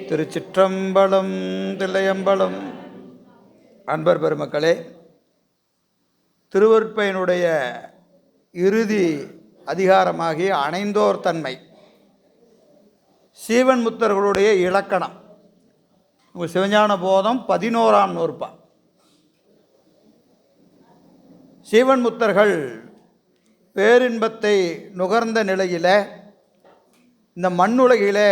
திருச்சிற்றம்பலம் தில்லையம்பலம். அன்பர் பெருமக்களே, திருவருட்பயனுடைய இறுதி அதிகாரமாகிய அணைந்தோர் தன்மை, சீவன் முத்தர்களுடைய இலக்கணம், உங்கள் சிவஞான போதம் 11ஆம் நூற்பா. சீவன் முத்தர்கள் பேரின்பத்தை நுகர்ந்த நிலையில் இந்த மண்ணுலகிலே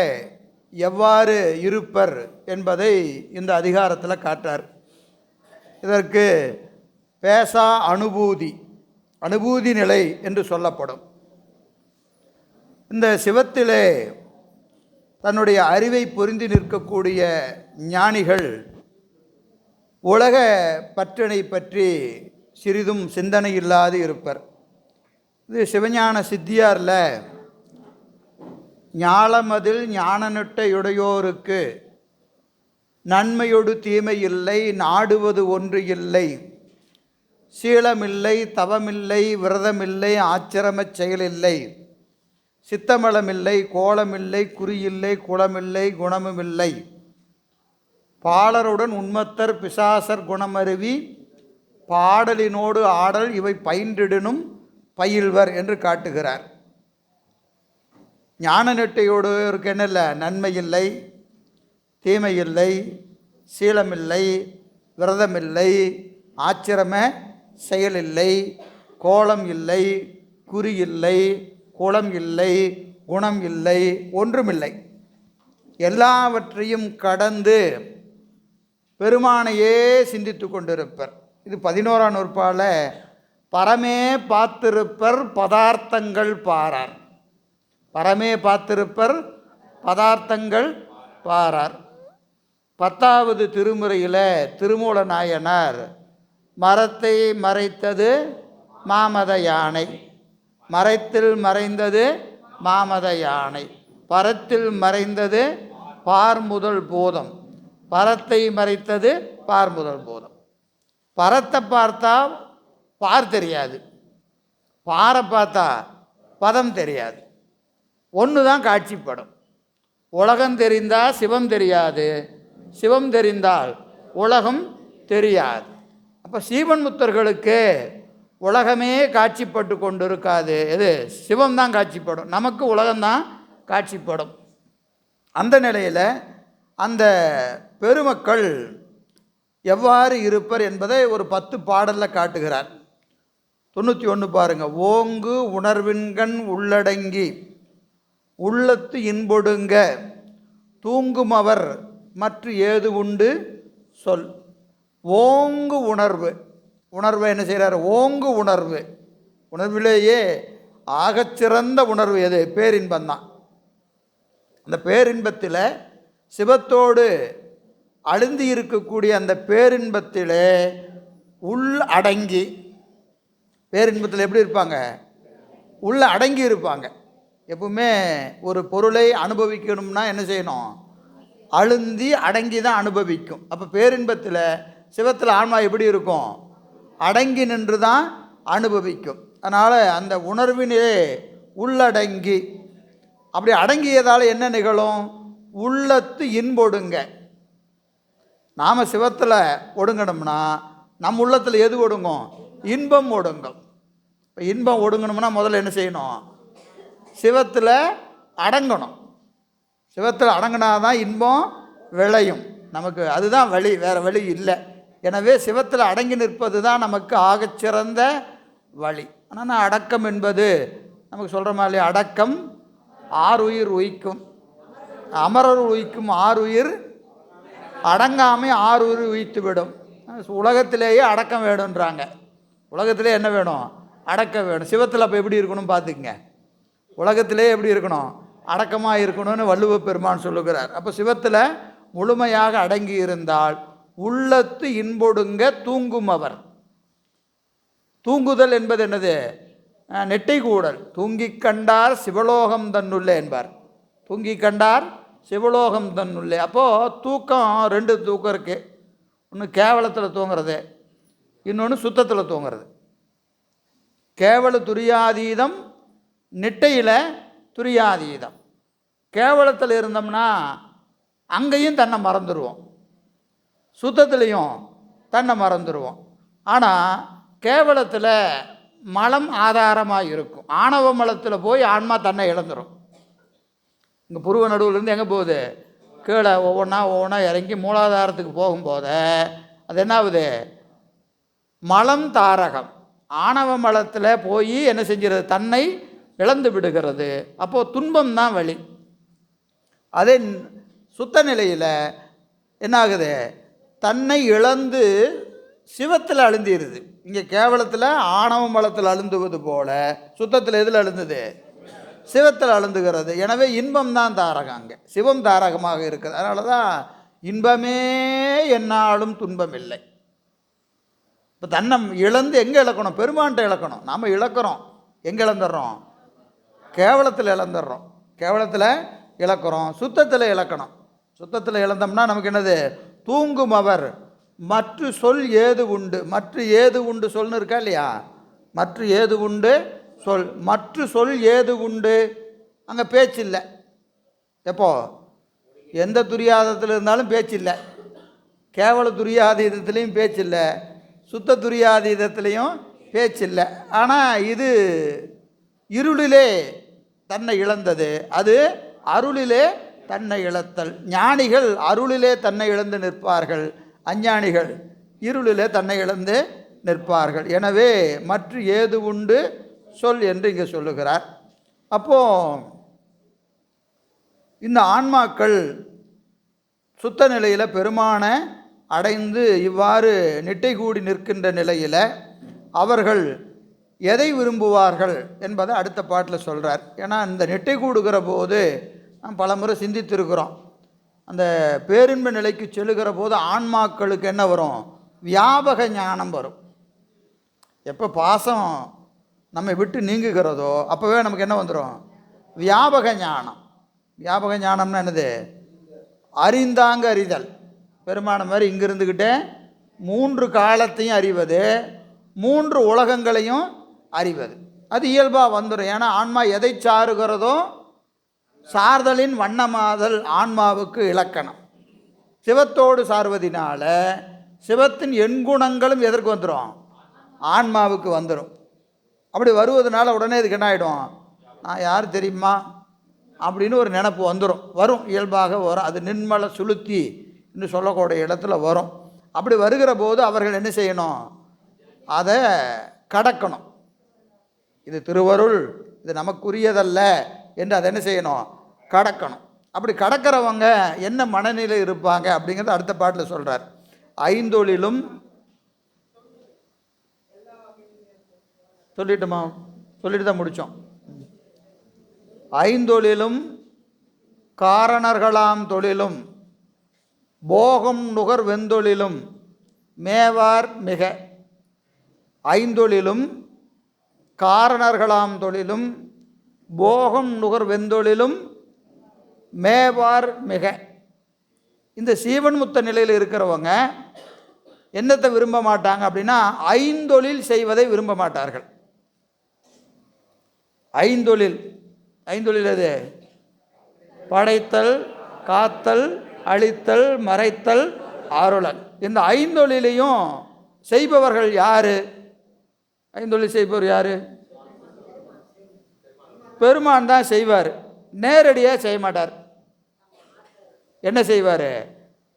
எவ்வாறு இருப்பர் என்பதை இந்த அதிகாரத்தில் காட்டார். இதற்கு பேசா அனுபூதி நிலை என்று சொல்லப்படும். இந்த சிவத்திலே தன்னுடைய அறிவை பொருந்தி நிற்கக்கூடிய ஞானிகள் உலக பற்றினை பற்றி சிறிதும் சிந்தனை இல்லாது இருப்பர். இது சிவஞான சித்தியாரில் ஞாலமதில் ஞானநுட்டையுடையோருக்கு நன்மையொடு தீமை இல்லை, நாடுவது ஒன்று இல்லை, சீலமில்லை, தவமில்லை, விரதமில்லை, ஆச்சிரமச் செயலில்லை, சித்தமலமில்லை, கோலமில்லை, குறியில்லை, குளமில்லை, குணமுமில்லை, பாலருடன் உண்மத்தர் பிசாசர் குணமருவி பாடலினோடு ஆடல் இவை பயின்றிடனும் பயில்வர் என்று காட்டுகிறார். ஞான நெட்டையோடு இருக்கு என்னல்ல, நன்மை இல்லை, தீமை இல்லை, சீலமில்லை, விரதமில்லை, ஆச்சிரம செயலில்லை, கோலம் இல்லை, குறி இல்லை, குளம் இல்லை, குணம் இல்லை, ஒன்றுமில்லை, எல்லாவற்றையும் கடந்து பெருமானையே சிந்தித்து கொண்டிருப்பர். இது 11ஆம் நூற்பால பரமே பார்த்திருப்பர் பதார்த்தங்கள் பாரார். பரமே பார்த்திருப்பர் பதார்த்தங்கள் பாரார். 10வது திருமுறையில் திருமூல நாயனார் மரத்தை மறைத்தது மாமத யானை, மரத்தில் மறைந்தது மாமத யானை, பரத்தில் மறைந்தது பார்முதல் போதம், பரத்தை மறைத்தது பார்முதல் போதம். பரத்தை பார்த்தா பார் தெரியாது, பாரை பார்த்தா பதம் தெரியாது, ஒன்று தான் காட்சிப்படும். உலகம் தெரிந்தால் சிவம் தெரியாது, சிவம் தெரிந்தால் உலகம் தெரியாது. அப்போ சீவன் முத்தர்களுக்கு உலகமே காட்சிப்பட்டு கொண்டு இருக்காது, எது சிவம் தான் காட்சிப்படும், நமக்கு உலகம்தான் காட்சிப்படும். அந்த நிலையில் அந்த பெருமக்கள் எவ்வாறு இருப்பர் என்பதை ஒரு 10 பாடலில் காட்டுகிறார். 91 பாருங்கள். ஓங்கு உணர்வின்கண் உள்ளடங்கி உள்ளத்து இன்பொடுங்க தூங்குமவர் மற்ற ஏது உண்டு சொல். ஓங்கு உணர்வை என்ன செய்கிறார்? ஓங்கு உணர்விலேயே ஆகச்சிறந்த உணர்வு எது? பேரின்பந்தான். அந்த பேரின்பத்தில் சிவத்தோடு அழுந்தி இருக்கக்கூடிய அந்த பேரின்பத்திலே உள் அடங்கி, பேரின்பத்தில் எப்படி இருப்பாங்க? உள்ள அடங்கி இருப்பாங்க. எப்பவுமே ஒரு பொருளை அனுபவிக்கணும்னா என்ன செய்யணும்? அழுந்தி அடங்கி தான் அனுபவிக்கும். அப்போ பேரின்பத்தில் சிவத்தில் ஆன்மா எப்படி இருக்கும்? அடங்கி நின்று தான் அனுபவிக்கும். அதனால் அந்த உணர்வினே உள்ளடங்கி, அப்படி அடங்கியதால் என்ன நிகழும்? உள்ளத்து இன்பொடுங்க. நாம் சிவத்தில் ஒடுங்கணும்னா நம் உள்ளத்தில் எது ஒடுங்கும்? இன்பம் ஒடுங்கும். இப்போ இன்பம் ஒடுங்கணும்னா முதல்ல என்ன செய்யணும்? சிவத்தில் அடங்கணும். சிவத்தில் அடங்கினாதான் இன்பம் விளையும் நமக்கு. அதுதான் வழி, வேறு வழி இல்லை. எனவே சிவத்தில் அடங்கி நிற்பது தான் நமக்கு ஆகச்சிறந்த வழி. ஆனால் அடக்கம் என்பது நமக்கு சொல்கிற மாதிரி, அடக்கம் ஆறுயிர் உய்க்கும், அமரர் உய்க்கும் ஆறுயிர் அடங்காமை ஆறுயிர் உய்த்து விடும். உலகத்திலேயே அடக்கம் வேணுன்றாங்க. உலகத்திலே என்ன வேணும்? அடக்கம் வேணும். சிவத்தில் அப்போ எப்படி இருக்கணும் பார்த்துக்குங்க. உலகத்திலே எப்படி இருக்கணும்? அடக்கமாக இருக்கணும்னு வள்ளுவ பெருமான் சொல்லுகிறார். அப்போ சிவத்தில் முழுமையாக அடங்கி இருந்தால் உள்ளத்து இன்பொடுங்க தூங்குமவர். தூங்குதல் என்பது என்னது? நெட்டை கூடல். தூங்கி கண்டார் சிவலோகம் தன்னுள்ளே என்பார். தூங்கி கண்டார் சிவலோகம் தன்னுள்ளே. அப்போது தூக்கம் 2 தூக்கம் இருக்குது. ஒன்று கேவலத்தில் தூங்குறது, இன்னொன்று சுத்தத்தில் தூங்குறது. கேவல துரியாதீதம், நிட்டையில் துரியாதீதம். கேவலத்தில் இருந்தோம்னா அங்கேயும் தன்னை மறந்துடுவோம், சுத்தத்துலேயும் தன்னை மறந்துடுவோம். ஆனால் கேவலத்தில் மலம் ஆதாரமாக இருக்கும். ஆணவ மலத்தில் போய் ஆன்மா தன்னை இழந்துடும். இங்கே புருவ நடுவுலேருந்து எங்கே போகுது? கீழே ஒவ்வொன்றா இறங்கி மூலாதாரத்துக்கு போகும்போது அது என்ன ஆகுது? மலம் தாரகம். ஆணவ மலத்தில் போய் என்ன செஞ்சுறது? தன்னை இழந்து விடுகிறது. அப்போது துன்பம் தான் வழி. அதே சுத்த நிலையில் என்ன ஆகுது? தன்னை இழந்து சிவத்தில் அழுந்திடுது. இங்கே கேவலத்தில் ஆணவ மலத்தில் அழுந்துவது போல சுத்தத்தில் எதில் அழுந்தது? சிவத்தில் அழுந்துகிறது. எனவே இன்பம் தான் தாரகம். அங்கே சிவம் தாரகமாக இருக்குது. அதனால தான் இன்பமே என்னாலும் துன்பம் இல்லை. இப்போ தன்னை இழந்து எங்கே இழக்கணும்? பெருமான்ட்ட இழக்கணும். நாம் இழக்கிறோம். எங்கே இழந்துடுறோம்? கேவலத்தில் இழந்துடுறோம். கேவலத்தில் இழக்கிறோம், சுத்தத்தில் இழக்கணும். சுத்தத்தில் இழந்தோம்னா நமக்கு என்னது? தூங்கும் அவர் மற்ற சொல் ஏது உண்டு. மற்ற ஏது உண்டு சொல்னு இருக்கா இல்லையா? மற்ற ஏது உண்டு சொல். மற்ற சொல் ஏது உண்டு. அங்கே பேச்சு இல்லை. எப்போ? எந்த துரியாதத்தில் இருந்தாலும் பேச்சு இல்லை. கேவல துரியாதீதத்துலேயும் பேச்சு இல்லை, சுத்த துரியாதீதத்துலேயும் பேச்சு இல்லை. ஆனால் இது இருளிலே தன்னை இழந்தது, அது அருளிலே தன்னை இழத்தல். ஞானிகள் அருளிலே தன்னை இழந்து நிற்பார்கள், அஞ்ஞானிகள் இருளிலே தன்னை இழந்து நிற்பார்கள். எனவே மற்ற ஏது உண்டு சொல் என்று இங்கே சொல்லுகிறார். அப்போது இந்த ஆன்மாக்கள் சுத்த நிலையில் பெருமானை அடைந்து இவ்வாறு நிட்டை கூடி நிற்கின்ற நிலையில் அவர்கள் எதை விரும்புவார்கள் என்பதை அடுத்த பாட்டில் சொல்கிறார். ஏன்னா இந்த நெட்டை கூடுகிற போது நாம் பல முறை சிந்தித்திருக்கிறோம். அந்த பேரின்ப நிலைக்கு செல்லுகிற போது ஆன்மாக்களுக்கு என்ன வரும்? வியாபக ஞானம் வரும். எப்போ பாசம் நம்மை விட்டு நீங்குகிறதோ அப்போவே நமக்கு என்ன வந்துடும்? வியாபக ஞானம். வியாபக ஞானம்னா என்னது? அறிந்தாங்க அறிதல். பெருமான மாதிரி இங்கே இருந்துக்கிட்டே 3 காலத்தையும் அறிவது, 3 உலகங்களையும் அறிவது. அது இயல்பாக வந்துடும். ஏன்னா ஆன்மா எதை சாருகிறதோ சார்தலின் வண்ணமாதல் ஆன்மாவுக்கு இலக்கணம். சிவத்தோடு சார்வதினால சிவத்தின் எண்குணங்களும் எதற்கு வந்துடும்? ஆன்மாவுக்கு வந்துடும். அப்படி வருவதனால உடனே இதுக்கு என்ன ஆகிடும்? நான் யார் தெரியுமா அப்படின்னு ஒரு நினப்பு வரும். இயல்பாக வரும். அது நின்மல சுளுத்தி என்று சொல்லக்கூடிய இடத்துல வரும். அப்படி வருகிற போது அவர்கள் என்ன செய்யணும்? அதை கடக்கணும். இது திருவருள், இது நமக்குரியதல்ல என்று அதை என்ன செய்யணும்? கடக்கணும். அப்படி கடக்கிறவங்க என்ன மனநிலை இருப்பாங்க அப்படிங்கிறது அடுத்த பாட்டில் சொல்கிறார். ஐந்தொழிலும் சொல்லிட்டுமா? சொல்லிட்டு தான் முடித்தோம். ஐந்தொழிலும் காரணர்களாம் தொழிலும் போகம் நுகர் வெந்தொழிலும் மேவார் மிக. ஐந்தொழிலும் காரணர்களாம் தொழிலும் போகம் நுகர் வெந்தொழிலும் மேவார் மிக. இந்த சீவன் முத்த நிலையில் இருக்கிறவங்க என்னத்தை விரும்ப மாட்டாங்க அப்படின்னா ஐந்தொழில் செய்வதை விரும்ப மாட்டார்கள். ஐந்தொழில் எது? படைத்தல், காத்தல், அழித்தல், மறைத்தல், அருளல். இந்த ஐந்தொழிலையும் செய்பவர்கள் யாரு? ஐந்தொழில் செய்பவர் யாரு? பெருமான் தான் செய்வார். நேரடியாக செய்ய மாட்டார். என்ன செய்வார்?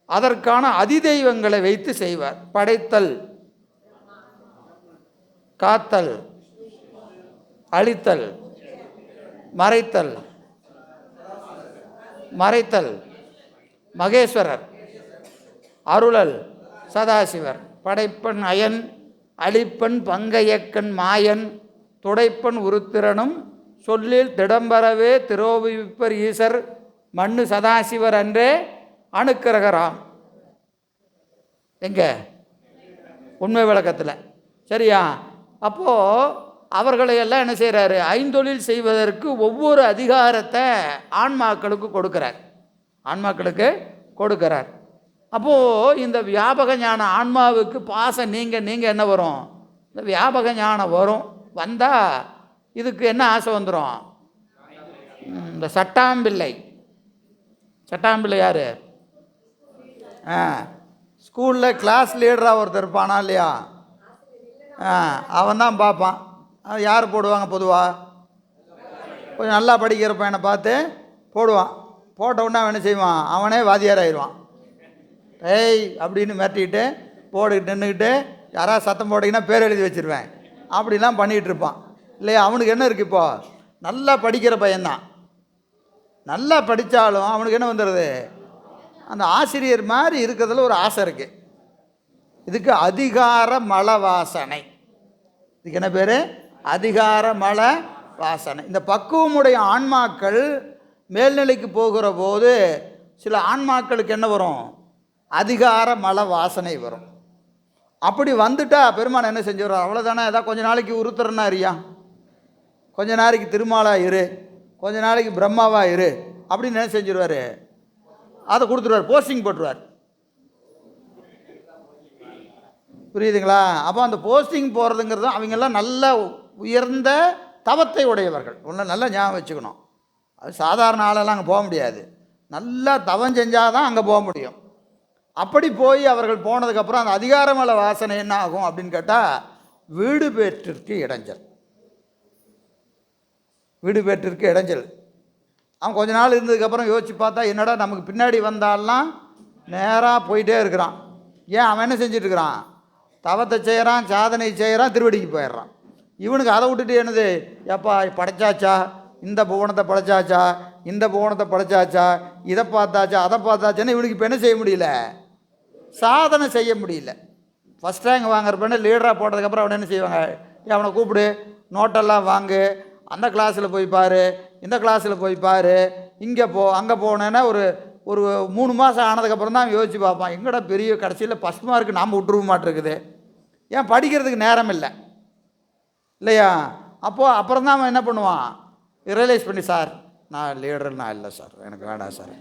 அதற்கான அதிதெய்வங்களை வைத்து செய்வார். படைத்தல், காத்தல், அழித்தல், மறைத்தல் மகேஸ்வரர், அருளல் சதாசிவர், படைப்பன் அயன், அழிப்பன் பங்கையக்கன் மாயன், துடைப்பன் உருத்திரனும் சொல்லில் திடம்பரவே திரோவிப்பர் ஈசர் மண்ணு சதாசிவர் அன்றே அணுக்கரகராம். எங்க உண்மை விளக்கத்தில் சரியா? அப்போது அவர்களையெல்லாம் என்ன செய்கிறாரு? ஐந்தொழில் செய்வதற்கு ஒவ்வொரு அதிகாரத்தை ஆன்மாக்களுக்கு கொடுக்கிறார். அப்போது இந்த வியாபக ஞானம் ஆன்மாவுக்கு பாசம் நீங்கள் என்ன வரும்? இந்த வியாபக ஞானம் வரும். வந்தால் இதுக்கு என்ன ஆசை வந்துடும்? இந்த சட்டாம்பிள்ளை யார்? ஸ்கூலில் கிளாஸ் லீடராக ஒருத்தர் இருப்பானா இல்லையா, அவன் தான் பார்ப்பான். யார் போடுவாங்க பொதுவாக? கொஞ்சம் நல்லா படிக்கிற பையனை பார்த்து போடுவான். போட்ட உடனே அவன் என்ன செய்வான், அவனே வாத்தியார் ஆயிடுவான். ஏய் அப்படின்னு மிரட்டிக்கிட்டு போட்டுக்கிட்டு நின்றுக்கிட்டு யாராவது சத்தம் போட்டிங்கன்னா பேர் எழுதி வச்சுருவேன் அப்படிலாம் பண்ணிகிட்டு இருப்பான் இல்லையா. அவனுக்கு என்ன இருக்குது, இப்போ நல்லா படிக்கிற பையன்தான், நல்லா படித்தாலும் அவனுக்கு என்ன வந்துடுது, அந்த ஆசிரியர் மாதிரி இருக்கிறதுல ஒரு ஆசை இருக்குது. இதுக்கு அதிகார மல வாசனை. இதுக்கு என்ன பேர்? அதிகார மல வாசனை. இந்த பக்குவமுடைய ஆன்மாக்கள் மேல்நிலைக்கு போகிற போது சில ஆன்மாக்களுக்கு என்ன வரும், அதிகார மல வாசனை வரும். அப்படி வந்துட்டா பெருமான் என்ன செஞ்சுடுறார், அவ்வளோதானே, ஏதாவது கொஞ்ச நாளைக்கு உருத்துறனா இருயா, கொஞ்ச நாளைக்கு திருமாலா இரு, கொஞ்ச நாளைக்கு பிரம்மாவா இரு அப்படின்னு என்ன செஞ்சுருவார், அதை கொடுத்துருவார், போஸ்டிங் போட்டுருவார். புரியுதுங்களா? அப்போ அந்த போஸ்டிங் போகிறதுங்கிறது அவங்கெல்லாம் நல்ல உயர்ந்த தவத்தை உடையவர்கள். ஒன்று நல்லா ஞாபகம் வச்சுக்கணும். அது சாதாரண ஆளெல்லாம் அங்கே போக முடியாது, நல்லா தவம் செஞ்சால் தான் அங்கே போக முடியும். அப்படி போய் அவர்கள் போனதுக்கப்புறம் அந்த அதிகாரமல வாசனை என்ன ஆகும் அப்படின்னு கேட்டால், வீடு பேற்றிற்கு இடைஞ்சல். வீடு பேற்றிற்கு இடைஞ்சல். அவன் கொஞ்ச நாள் இருந்ததுக்கப்புறம் யோசித்து பார்த்தா, என்னடா நமக்கு பின்னாடி வந்தாலாம் நேராக போயிட்டே இருக்கிறான். ஏன் அவன் என்ன செஞ்சிட்ருக்கிறான், தவத்தை செய்கிறான், சாதனை செய்கிறான், திருவடிக்கு போயிடுறான். இவனுக்கு அதை விட்டுட்டு என்னது, எப்பா படைச்சாச்சா, இந்த புவனத்தை படைச்சாச்சா, இந்த புவனத்தை படைச்சாச்சா, இதை பார்த்தாச்சா, அதை பார்த்தாச்சான்னு இவனுக்கு இப்போ என்ன செய்ய முடியல, சாதனை செய்ய முடியல. ஃபஸ்ட் ரேங்க் வாங்குறப்ப லீடராக போட்டதுக்கப்புறம் அவனை என்ன செய்வாங்க, அவனை கூப்பிடு, நோட்டெல்லாம் வாங்கு, அந்த கிளாஸில் போய் பாரு, இந்த கிளாஸில் போய் பாரு, இங்கே போ, அங்கே போனேன்னா ஒரு ஒரு 3 மாதம் ஆனதுக்கப்புறம் தான் யோசித்து பார்ப்பான், எங்கடா பெரிய கடைசியில் ஃபஸ்ட் மார்க்கு நாம் விட்டுருவ மாட்டிருக்குது, ஏன் படிக்கிறதுக்கு நேரம் இல்லை இல்லையா. அப்போது அப்புறம் தான் அவன் என்ன பண்ணுவான், ரியலைஸ் பண்ணி, சார் நான் லீடர் நான் இல்லை சார், எனக்கு வேண்டாம் சார்.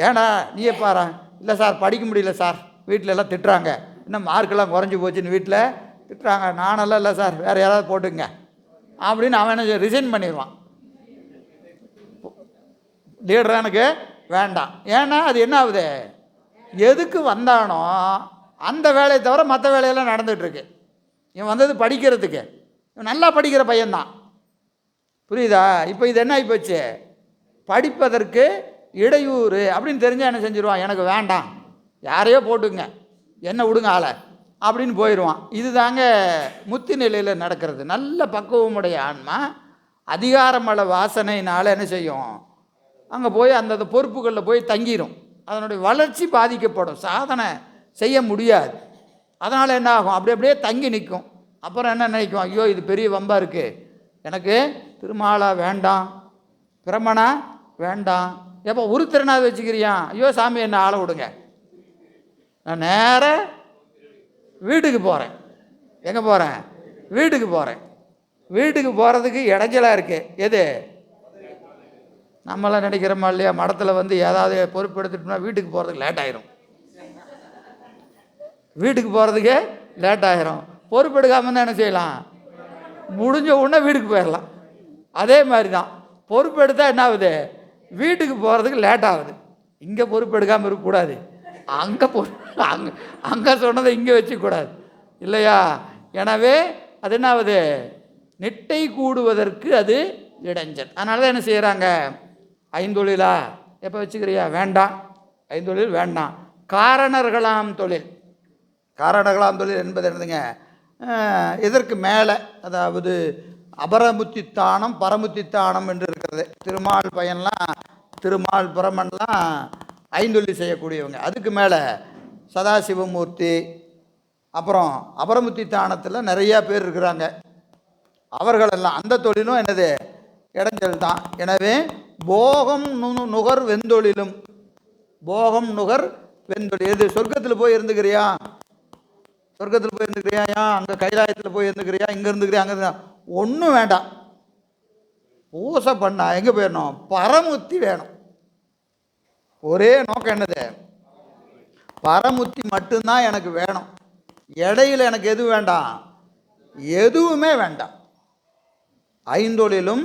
ஏடா நீயே பாரா, இல்லை சார் படிக்க முடியல சார், வீட்டில் எல்லாம் திட்டுறாங்க, இன்னும் மார்க்கெல்லாம் குறைஞ்சி போச்சுன்னு வீட்டில் திட்டுறாங்க, நானெல்லாம் இல்லை சார், வேறு யாராவது போட்டுங்க அப்படின்னு அவன் என்ன ரிசைன் பண்ணிடுவான். லீடர் எனக்கு வேண்டாம். ஏன்னா அது என்ன ஆகுது, எதுக்கு வந்தானோ அந்த வேலையை தவிர மற்ற வேலையெல்லாம் நடந்துகிட்ருக்கு. இவன் வந்தது படிக்கிறதுக்கு, இவன் நல்லா படிக்கிற பையன்தான், புரியுதா. இப்போ இது என்ன ஆகிப்போச்சு, படிப்பதற்கு இடையூறு அப்படின்னு தெரிஞ்சால் என்ன செஞ்சுருவான், எனக்கு வேண்டாம், யாரையோ போட்டுங்க, என்ன விடுங்க ஆளை அப்படின்னு போயிடுவான். இது தாங்க முத்தி நிலையில் நடக்கிறது. நல்ல பக்குவமுடைய ஆன்மா அதிகாரமல வாசனையினால் என்ன செய்யும், அங்கே போய் அந்த பொறுப்புகளில் போய் தங்கிடும், அதனுடைய வளர்ச்சி பாதிக்கப்படும், சாதனை செய்ய முடியாது. அதனால் என்ன ஆகும், அப்படியே தங்கி நிற்கும். அப்புறம் என்ன நினைக்கும், ஐயோ இது பெரிய வம்பா இருக்குது, எனக்கு திருமாலா வேண்டாம், பிரமணா வேண்டாம், எப்போ உருத்திரனாவது வச்சுக்கிறியா, ஐயோ சாமி என்ன ஆளை விடுங்க, நான் நேராக வீட்டுக்கு போகிறேன். எங்கே போகிறேன், வீட்டுக்கு போகிறேன். வீட்டுக்கு போகிறதுக்கு இடைஞ்சலாக இருக்குது. எது, நம்மளாம் நினைக்கிறோமா இல்லையா, மடத்தில் வந்து ஏதாவது பொறுப்பு எடுத்துட்டோம்னா வீட்டுக்கு போகிறதுக்கு லேட் ஆயிரும், வீட்டுக்கு போகிறதுக்கு லேட் ஆகிரும். பொறுப்பு எடுக்காமல் தான் என்ன செய்யலாம், முடிஞ்ச உடனே வீட்டுக்கு போயிடலாம். அதே மாதிரி தான் பொறுப்பு எடுத்தால் என்ன ஆகுது, வீட்டுக்கு போகிறதுக்கு லேட் ஆகுது. இங்கே பொறுப்பு எடுக்காமல் இருக்கக்கூடாது, அங்கே அங்கே சொன்னதை இங்கே வச்சுக்கூடாது இல்லையா. எனவே அது என்ன ஆகுது, நெட்டை கூடுவதற்கு அது இடைஞ்சல். அதனால தான் என்ன செய்கிறாங்க, ஐந்தொழிலா எப்போ வச்சுக்கிறியா, வேண்டாம், ஐந்தொழில் வேண்டாம். காரணர்களாம் தொழில். காரணர்களாம் தொழில் என்பது என்னதுங்க, இதற்கு மேலே, அதாவது அபரமுத்தித்தானம் பரமுத்தித்தானம் என்று இருக்கிறது. திருமால் பையன்லாம், திருமால் பிரமன்லாம் ஐந்தொழில் செய்யக்கூடியவங்க. அதுக்கு மேலே சதாசிவமூர்த்தி, அப்புறம் அபரமுத்தித்தானத்தில் நிறையா பேர் இருக்கிறாங்க. அவர்களெல்லாம் அந்த தொழிலும் என்னது, இடைஞ்சல் தான். எனவே போகம் நுகர் வெந்தொழிலும், போகம் நுகர் வெந்தொழில். எது, சொர்க்கத்தில் போய் இருந்துக்கிறியா, சொர்க்கத்தில் போய் இருந்துக்கிறியா, அங்கே கைலாயத்தில் போய் இருந்துக்கிறியா, இங்கே இருந்துக்கிறியா, அங்கே ஒன்றும் வேண்டாம். பூசை பண்ணா எங்கே போயிடணும், பரமுத்தி வேணும். ஒரே நோக்கம் என்னது, பரமுத்தி மட்டும்தான் எனக்கு வேணும். இடையில் எனக்கு எது வேண்டாம், எதுவுமே வேண்டாம். ஐந்தொழிலும்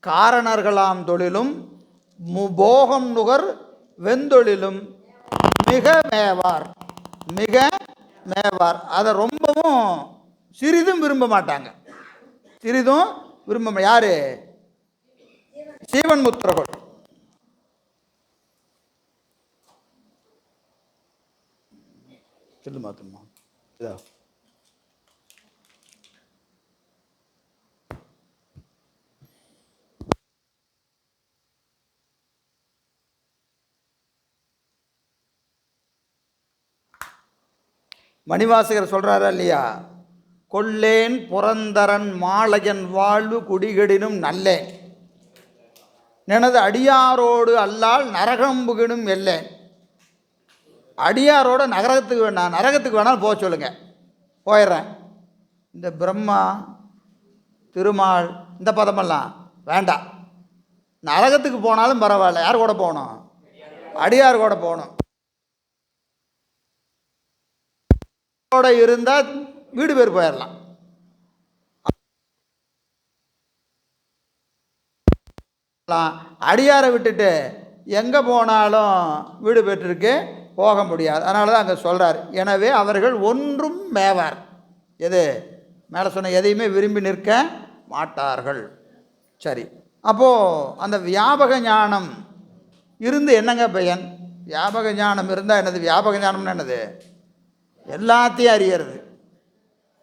காரணர்களாம் தொழிலும் போகம் நுகர் வெந்தொழிலும் மிக மேவார், மிக மேவார். அதை ரொம்பவும் சிறிதும் விரும்ப மாட்டாங்க, சிறிதும் விரும்ப. யாரு? சீவன் முத்திரர்கள். சொல்லு மாத்தமா இதா மணிவாசகர் சொல்றாரா இல்லையா? கொல்லேன் புரந்தரன் மாலையன் வாழ்வு குடிகெடினும் நல்லேன், எனது அடியாரோடு அல்லால் நரகம்புகினும் எல்லேன். அடியாரோட நரகத்துக்கு வேணாலும் போக சொல்லுங்க, போயிடுறேன். இந்த பிரம்மா திருமால் இந்த பதமெல்லாம் வேண்டாம். நரகத்துக்கு போனாலும் பரவாயில்ல. யார் கூட போகணும்? அடியார் கூட போகணும். இருந்தால் வீடு பேர் போயிடலாம். அடியாரை விட்டுட்டு எங்கே போனாலும் வீடு பெற்றிருக்கு போக முடியாது. அதனால தான் அங்கே சொல்கிறார், எனவே அவர்கள் ஒன்றும் மேவார். எது மேலே சொன்ன எதையுமே விரும்பி நிற்க மாட்டார்கள். சரி, அப்போது அந்த வியாபக ஞானம் இருந்து என்னங்க பயன்? வியாபக ஞானம் இருந்தால் என்னது? வியாபக ஞானம்னு என்னது? எல்லாத்தையும் அறியறது,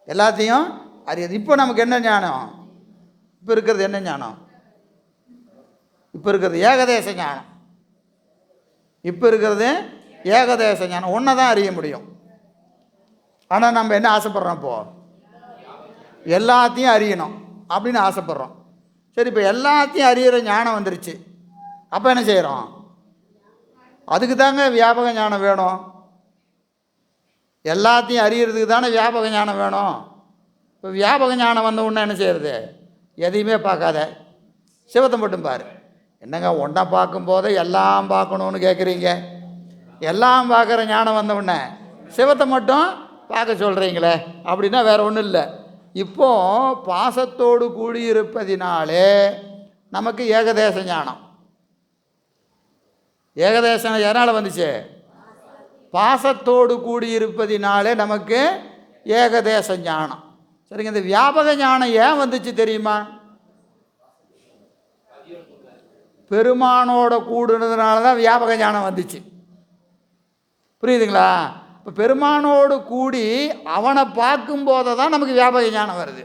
எல்லாத்தையும் அறியறது. இப்போ நமக்கு என்ன ஞானம்? இப்போ இருக்கிறது என்ன ஞானம்? இப்போ இருக்கிறது ஏகதேச ஞானம். இப்போ இருக்கிறது ஏகதேச ஞானம். ஒன்றை தான் அறிய முடியும். ஆனால் நம்ம என்ன ஆசைப்படுறோம்? இப்போது எல்லாத்தையும் அறியணும் அப்படின்னு ஆசைப்படுறோம். சரி, இப்போ எல்லாத்தையும் அறியிற ஞானம் வந்துருச்சு. அப்போ என்ன செய்கிறோம்? அதுக்கு தாங்க வியாபக ஞானம் வேணும். எல்லாத்தையும் அறியறதுக்கு தானே வியாபக ஞானம் வேணும். இப்போ வியாபக ஞானம் வந்த உடனே என்ன செய்கிறது? எதையுமே பார்க்காத, சிவத்தை மட்டும் பாரு. என்னங்க ஒன்றா பார்க்கும்போதே எல்லாம் பார்க்கணுன்னு கேட்குறீங்க? எல்லாம் பார்க்குற ஞானம் வந்த உடனே சிவத்தை மட்டும் பார்க்க சொல்கிறீங்களே, அப்படின்னா வேறு ஒன்றும் இல்லை. இப்போது பாசத்தோடு கூடியிருப்பதினாலே நமக்கு ஏகதேச ஞானம். ஏகதேசம் எதனால் வந்துச்சு? பாசத்தோடு கூடியிருப்பதினாலே நமக்கு ஏகதேச ஞானம். சரிங்க, இந்த வியாபக ஞானம் ஏன் வந்துச்சு தெரியுமா? பெருமானோட கூடுனதுனால தான் வியாபக ஞானம் வந்துச்சு. புரியுதுங்களா? இப்போ பெருமானோடு கூடி அவனை பார்க்கும்போது தான் நமக்கு வியாபக ஞானம் வருது.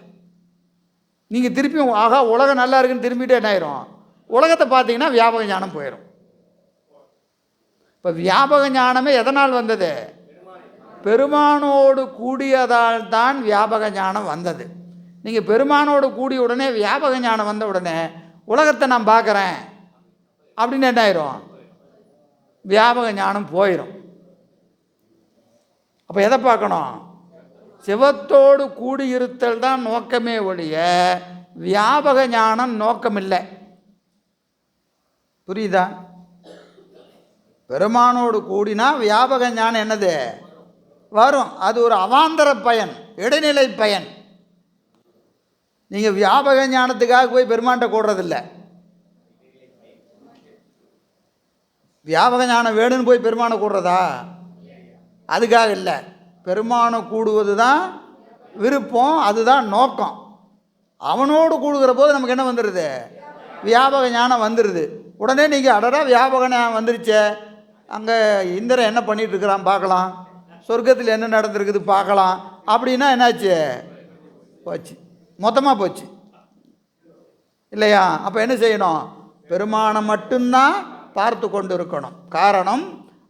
நீங்கள் திருப்பியும் ஆகா உலகம் நல்லா இருக்குன்னு திரும்பிட்டு என்ன ஆயிரும்? உலகத்தை பார்த்தீங்கன்னா வியாபக ஞானம் போயிடும். இப்போ வியாபக ஞானமே எதனால் வந்தது? பெருமானோடு கூடியதால் தான் வியாபக ஞானம் வந்தது. நீங்கள் பெருமானோடு கூடிய உடனே வியாபக ஞானம் வந்த உடனே உலகத்தை நான் பார்க்குறேன் அப்படின்னு என்ன ஆயிரும்? வியாபக ஞானம் போயிடும். அப்போ எதை பார்க்கணும்? சிவத்தோடு கூடியிருத்தல் தான் நோக்கமே ஒழிய வியாபக ஞானம் நோக்கம் இல்லை. புரியுதா? பெருமானோடு கூடினா வியாபக ஞானம் என்னது வரும்? அது ஒரு அவாந்தர பயன், இடைநிலை பயன். நீங்கள் வியாபக ஞானத்துக்காக போய் பெருமான்கிட்ட கூடுறதில்ல. வியாபக ஞானம் வேணும்னு போய் பெருமானை கூடுறதா? அதுக்காக இல்லை. பெருமானை கூடுவது தான் விருப்பம், அதுதான் நோக்கம். அவனோடு கூடுகிற போது நமக்கு என்ன வந்துடுது? வியாபக ஞானம் வந்துடுது. உடனே நீங்கள் அடரா வியாபக ஞானம் வந்துருச்சே, அங்கே இந்திரன் என்ன பண்ணிகிட்டு இருக்கிறான் பார்க்கலாம், சொர்க்கத்தில் என்ன நடந்திருக்குது பார்க்கலாம் அப்படின்னா என்னாச்சு? போச்சு, மொத்தமாக போச்சு இல்லையா? அப்போ என்ன செய்யணும்? பெருமானை மட்டும்தான் பார்த்து கொண்டு இருக்கணும். காரணம்,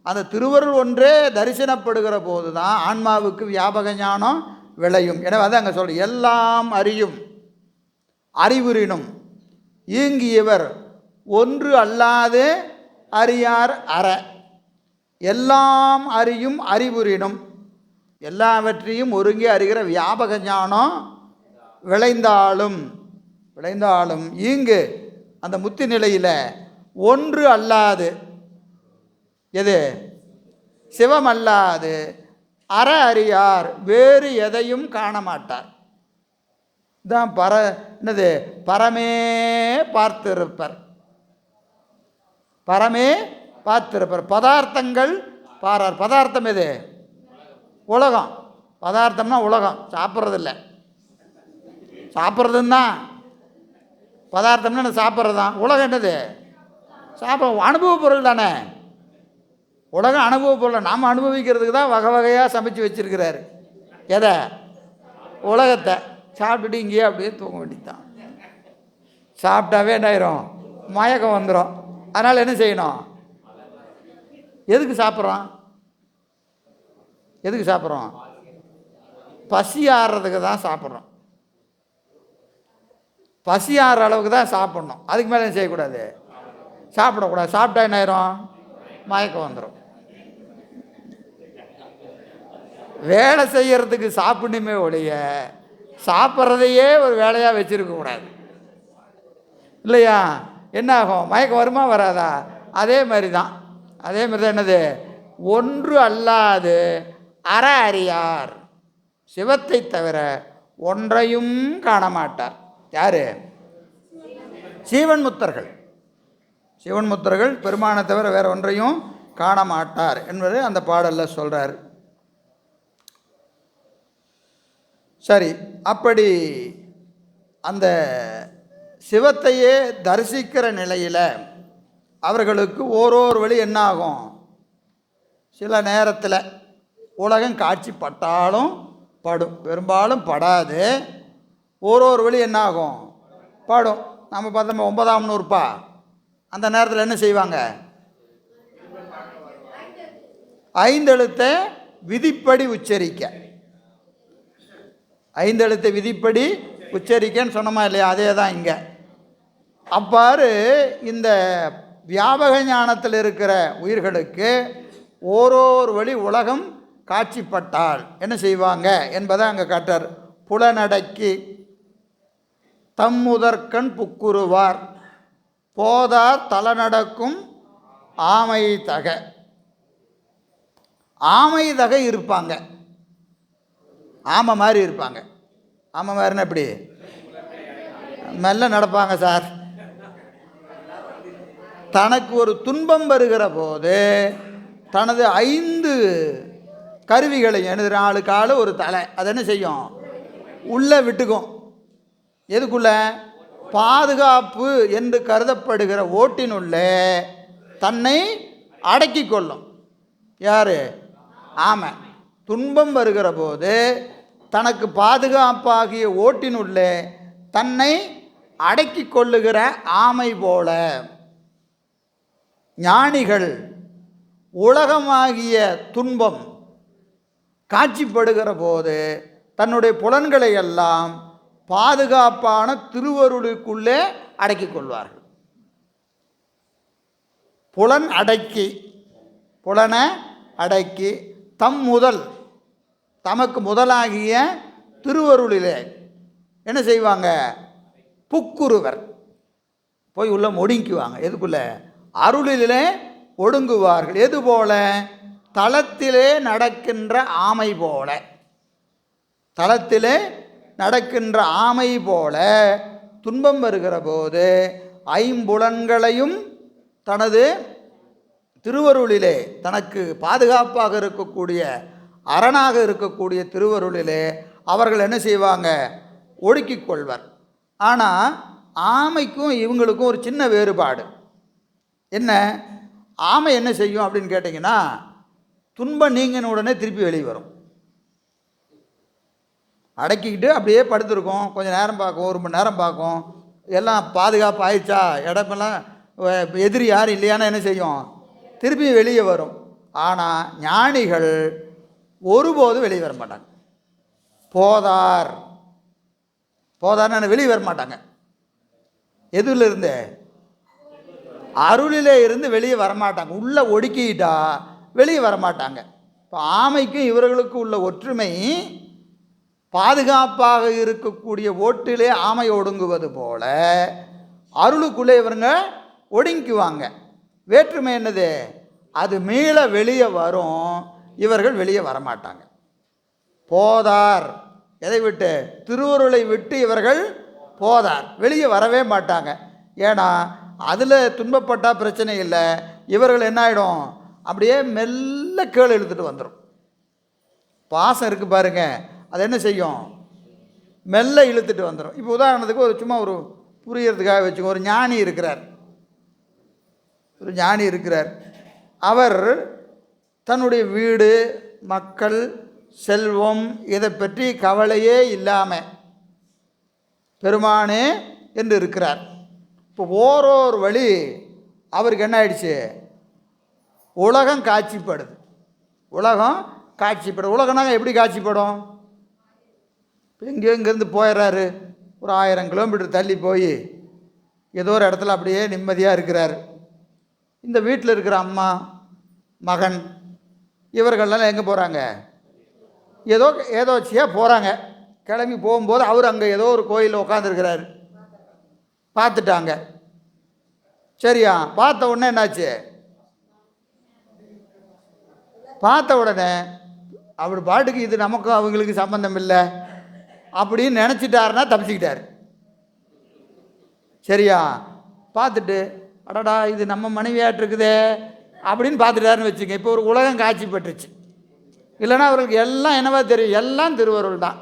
அந்த திருவருள் ஒன்றே தரிசனப்படுகிற போது தான் ஆன்மாவுக்கு வியாபக ஞானம் விளையும். எனவே அதை அங்கே சொல்ல, எல்லாம் அறியும் அறிவுறினும் ஈங்கியவர் ஒன்று அல்லாது அறியார் அற. எல்லாம் அறியும் அறிவுறினும், எல்லாவற்றையும் ஒருங்கே அறிகிற வியாபக ஞானம் விளைந்தாலும் ஈங்கு அந்த முத்தி நிலையில் ஒன்று அல்லாது, எது? சிவம் அல்லாது அற அறியார், வேறு எதையும் காண மாட்டார். தான் என்னது? பரமே பார்த்திருப்பர், பரமே பார்த்திருப்பர். பதார்த்தங்கள் பாரார். பதார்த்தம் எது? உலகம். பதார்த்தம்னா உலகம், சாப்பிட்றதில்ல. சாப்பிட்றதுன்னா பதார்த்தம்னா என்ன? சாப்பிட்றது தான். உலகம் என்னது? சாப்பிட அனுபவ பொருள் தானே. உலகம் அனுபவ பொருள். நாம் அனுபவிக்கிறதுக்கு தான் வகை வகையாக சமைச்சு வச்சுருக்கிறாரு. எதை? உலகத்தை. சாப்பிட்டுட்டு இங்கேயே அப்படியே தூங்க வேண்டியதுதான். சாப்பிட்டாவே என்ன ஆயிரும்? மயக்கம் வந்துடும். அதனால் என்ன செய்யணும்? எதுக்கு சாப்பிட்றோம்? எதுக்கு சாப்பிட்றோம்? பசி ஆறுறதுக்கு தான் சாப்பிட்றோம். பசி ஆறுற அளவுக்கு தான் சாப்பிட்ணும். அதுக்கு மேலே என்ன செய்யக்கூடாது? சாப்பிடக்கூடாது. சாப்பிட்டா என்ன ஆயிரும்? மயக்கம் வந்துடும். வேலை செய்யறதுக்கு சாப்பிடணுமே ஒழிய சாப்பிட்றதையே ஒரு வேலையாக வச்சுருக்கக்கூடாது. இல்லையா? என்ன ஆகும்? மயக்கம் வருமா வராதா? அதே மாதிரி தான். அதே மாதிரி தான். என்னது? ஒன்று அல்லாது அற அறியார், சிவத்தை தவிர ஒன்றையும் காண மாட்டார். யாரு? சீவன் முத்தர்கள். சிவன் முத்தர்கள் பெருமானை தவிர வேற ஒன்றையும் காண மாட்டார் என்பது அந்த பாடலில் சொல்கிறார். சரி, அப்படி அந்த சிவத்தையே தரிசிக்கிற நிலையில் அவர்களுக்கு ஓரோரு வழி என்ன ஆகும்? சில நேரத்தில் உலகம் காட்சி பட்டாலும் படும், பெரும்பாலும் படாது. ஓரோரு வழி என்ன ஆகும்? படும். நம்ம பார்த்தோம் 9ஆம் நூறுப்பா, அந்த நேரத்தில் என்ன செய்வாங்க? 5 எழுத்தை விதிப்படி உச்சரிக்க. 5 எழுத்தை விதிப்படி உச்சரிக்கன்னு சொன்னோமா இல்லையா? அதே தான் இங்கே. அவ்வாறு இந்த வியாபக ஞானத்தில் இருக்கிற உயிர்களுக்கு ஓரோரு வழி உலகம் காட்சிப்பட்டால் என்ன செய்வாங்க என்பதை அங்கே காட்டார். புலனடக்கி தம்முதற்கண் புக்குருவார், போதார் தலநடக்கும் ஆமை தக. ஆமை தக இருப்பாங்க. ஆமை மாதிரி இருப்பாங்க. ஆமை மாதிரின்னா எப்படி? மெல்ல நடப்பாங்க சார். தனக்கு ஒரு துன்பம் வருகிற போது தனது 5 கருவிகளையும், எனது 4 காலு ஒரு தலை, அது என்ன செய்யும்? உள்ளே விட்டுக்கும். எதுக்குள்ள? பாதுகாப்பு என்று கருதப்படுகிற ஓட்டினுள்ளே தன்னை அடக்கி கொள்ளும். யார்? ஆமை. துன்பம் வருகிற போது தனக்கு பாதுகாப்பாகிய ஓட்டினுள்ளே தன்னை அடக்கி கொள்ளுகிற ஆமை போல ஞானிகள் உலகமாகிய துன்பம் காட்சிப்படுகிற போது தன்னுடைய புலன்களை எல்லாம் பாதுகாப்பான திருவருளுக்குள்ளே அடக்கி கொள்வார்கள். புலன் அடக்கி, புலனை அடக்கி தமக்கு முதலாகிய திருவருளிலே என்ன செய்வாங்க? புக்குருவர். போய் உள்ள ஒடுங்குவாங்க. எதுக்குள்ள? அருளிலே ஒடுங்குவார்கள். எது போல? தளத்திலே நடக்கின்ற ஆமை போல. தளத்திலே நடக்கின்ற ஆமை போல துன்பம் வருகிற போது 5 புலன்களையும் தனது திருவருளிலே, தனக்கு பாதுகாப்பாக இருக்கக்கூடிய அரணாக இருக்கக்கூடிய திருவருளிலே அவர்கள் என்ன செய்வாங்க? ஒடுக்கிக் கொள்வர். ஆனால் ஆமைக்கும் இவங்களுக்கும் ஒரு சின்ன வேறுபாடு. என்ன? ஆமை என்ன செய்யும் அப்படின்னு கேட்டிங்கன்னா, துன்பம் நீங்கின உடனே திருப்பி வெளியே வரும். அடக்கிக்கிட்டு அப்படியே படுத்துருக்கும். கொஞ்சம் நேரம் பார்க்கும், 1 மணி நேரம் பார்க்கும். எல்லாம் பாதுகாப்பு ஆயிடுச்சா, இடமெல்லாம் எதிரி யாரும் இல்லையானா என்ன செய்யும்? திருப்பி வெளியே வரும். ஆனால் ஞானிகள் ஒருபோதும் வெளியே வர மாட்டாங்க. போதார்னு வெளியே வர மாட்டாங்க. எதுல இருந்து? அருளிலே இருந்து வெளியே வரமாட்டாங்க. உள்ளே ஒடுக்கிட்டா வெளியே வரமாட்டாங்க. இப்போ ஆமைக்கும் இவர்களுக்கு உள்ள ஒற்றுமை, பாதுகாப்பாக இருக்கக்கூடிய ஓட்டிலே ஆமை ஒடுங்குவது போல அருளுக்குள்ளே இவங்க ஒடுங்குவாங்க. வேற்றுமை என்னது? அது மீள வெளியே வரும், இவர்கள் வெளியே வரமாட்டாங்க. போதார். எதை விட்டு? திருவருளை விட்டு இவர்கள் போதார், வெளியே வரவே மாட்டாங்க. ஏன்னா அதில் துன்பப்பட்டால் பிரச்சனை இல்லை. இவர்கள் என்ன ஆகிடும்? அப்படியே மெல்ல கீழே இழுத்துட்டு வந்துடும். பாசம் இருக்குது பாருங்க, அது என்ன செய்யும்? மெல்ல இழுத்துட்டு வந்துடும். இப்போ உதாரணத்துக்கு ஒரு சும்மா ஒரு புரியறதுக்காக வச்சுக்கோ, ஒரு ஞானி இருக்கிறார். அவர் தன்னுடைய வீடு, மக்கள், செல்வம் இதை பற்றி கவலையே இல்லாமல் பெருமானே என்று இருக்கிறார். இப்போ ஓரோரு வழி அவருக்கு என்ன ஆயிடுச்சு? உலகம் காட்சிப்படுது. உலகம்னா எப்படி காட்சிப்படும்? எங்கேயோ இங்கேருந்து போயிடுறாரு, ஒரு 1000 கிலோமீட்டர் தள்ளி போய் ஏதோ ஒரு இடத்துல அப்படியே நிம்மதியாக இருக்கிறார். இந்த வீட்டில் இருக்கிற அம்மா, மகன் இவர்கள்லாம் எங்கே போகிறாங்க? ஏதோச்சியாக போகிறாங்க. கிளம்பி போகும்போது அவர் அங்கே ஏதோ ஒரு கோயிலில் உட்காந்துருக்கிறாரு. பார்த்துட்டாங்க. சரியா? பார்த்த உடனே என்னாச்சு? பார்த்த உடனே அவர் பாட்டுக்கு இது நமக்கும் அவங்களுக்கு சம்பந்தம் இல்லை அப்படின்னு நினச்சிட்டாருன்னா தப்பிச்சுக்கிட்டார். சரியா? பார்த்துட்டு அடடா இது நம்ம மனைவியாட்டு இருக்குதே அப்படின்னு பார்த்துட்டாருன்னு வச்சுங்க. இப்போ ஒரு உலகம் காட்சி பெற்றுச்சு. இல்லைன்னா அவருக்கு எல்லாம் என்னவா தெரியும்? எல்லாம் திருவருள் தான்.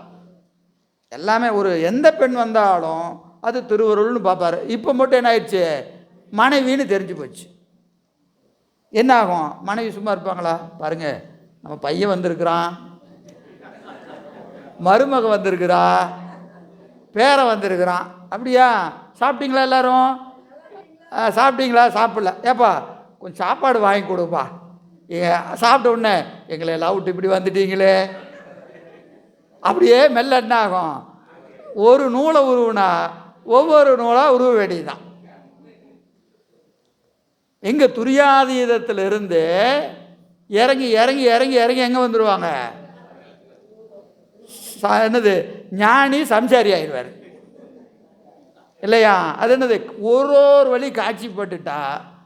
எல்லாமே ஒரு எந்த பெண் வந்தாலும் அது திருவருள்னு பார்ப்பார். இப்போ மட்டும் என்ன ஆயிடுச்சு? மனைவின்னு தெரிஞ்சு போச்சு. என்ன ஆகும்? மனைவி சும்மா இருப்பாங்களா? பாருங்கள், நம்ம பையன் வந்திருக்கிறான், மருமக வந்திருக்கிறா, பேரன் வந்திருக்கிறான். அப்படியா? சாப்பிட்டீங்களா எல்லோரும்? சாப்பிட்டீங்களா? சாப்பிடல. ஏப்பா கொஞ்சம் சாப்பாடு வாங்கி கொடுப்பா. சாப்பிட்ட உடனே எங்களை எல்லாம் விட்டு இப்படி வந்துட்டீங்களே. அப்படியே மெல்ல என்ன ஆகும்? ஒரு நூலை உருவுனா ஒவ்வொரு நூலாக உருவ வேண்டியதுதான். எங்கே? துரியாதீதத்திலிருந்து இறங்கி இறங்கி இறங்கி இறங்கி எங்கே வந்துடுவாங்க? என்னது? ஞானி சம்சாரி ஆயிடுவார் இல்லையா? அது என்னது? ஒரு வழி காட்சிப்பட்டுட்டா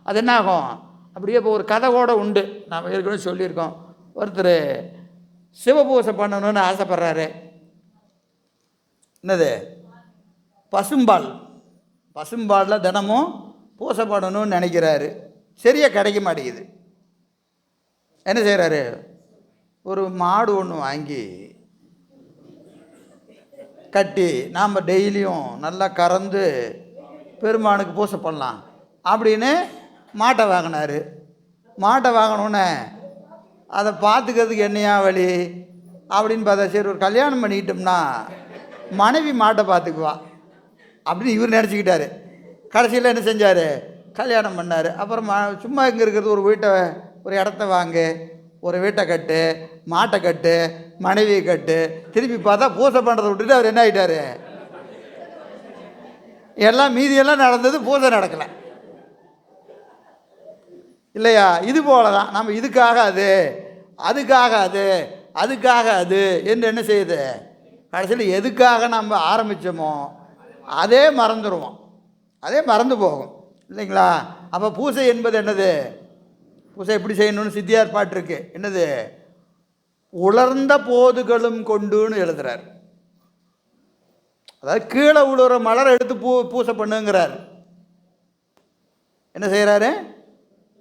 அது என்ன ஆகும்? அப்படியே இப்போ ஒரு கதை கூட உண்டு, நாம் ஏற்கனவே சொல்லியிருக்கோம். ஒருத்தர் சிவபூசை பண்ணணும்னு ஆசைப்படுறாரு. என்னது? பசும்பாலில் தினமும் பூசை பண்ணணும்னு நினைக்கிறாரு. சரியாக கிடைக்க மாட்டேங்குது. என்ன செய்கிறாரு? ஒரு மாடு ஒன்று வாங்கி கட்டி நாம் டெய்லியும் நல்லா கறந்து பெருமானுக்கு பூசை பண்ணலாம் அப்படின்னு மாட்டை வாங்கினார். மாட்டை வாங்கினோன்னே அதை பார்த்துக்கிறதுக்கு என்னையா வழி அப்படின்னு பார்த்தா, சரி ஒரு கல்யாணம் பண்ணிக்கிட்டோம்னா மனைவி மாட்டை பார்த்துக்குவா அப்படின்னு இவர் நினச்சிக்கிட்டாரு. கடைசியில் என்ன செஞ்சார்? கல்யாணம் பண்ணார். அப்புறம் சும்மா இங்கே இருக்கிறது ஒரு இடத்த வாங்கு, ஒரு வீட்டை கட்டு, மாட்டை கட்டு, மனைவியை கட்டு. திருப்பி பார்த்தா பூசை பண்ணுறதை விட்டுட்டு அவர் என்ன ஆகிட்டார்? எல்லாம் மீதியெல்லாம் நடந்தது, பூசை நடக்கலை இல்லையா? இது போல தான் நம்ம இதுக்காக அது, அதுக்காக அது என்று என்ன செய்யுது? கடைசியில் எதுக்காக நம்ம ஆரம்பித்தோமோ அதே மறந்துடுவோம், அதே மறந்து போகும் இல்லைங்களா? அப்போ பூசை என்பது என்னது? பூசை எப்படி செய்யணும்னு சித்தியார் பாட்டு இருக்கு. என்னது? உலர்ந்த போதுகளும் கொண்டுன்னு எழுதுறார். அதாவது கீழே உழுற மலரை எடுத்து பூசை பண்ணுங்கிறார். என்ன செய்கிறாரு?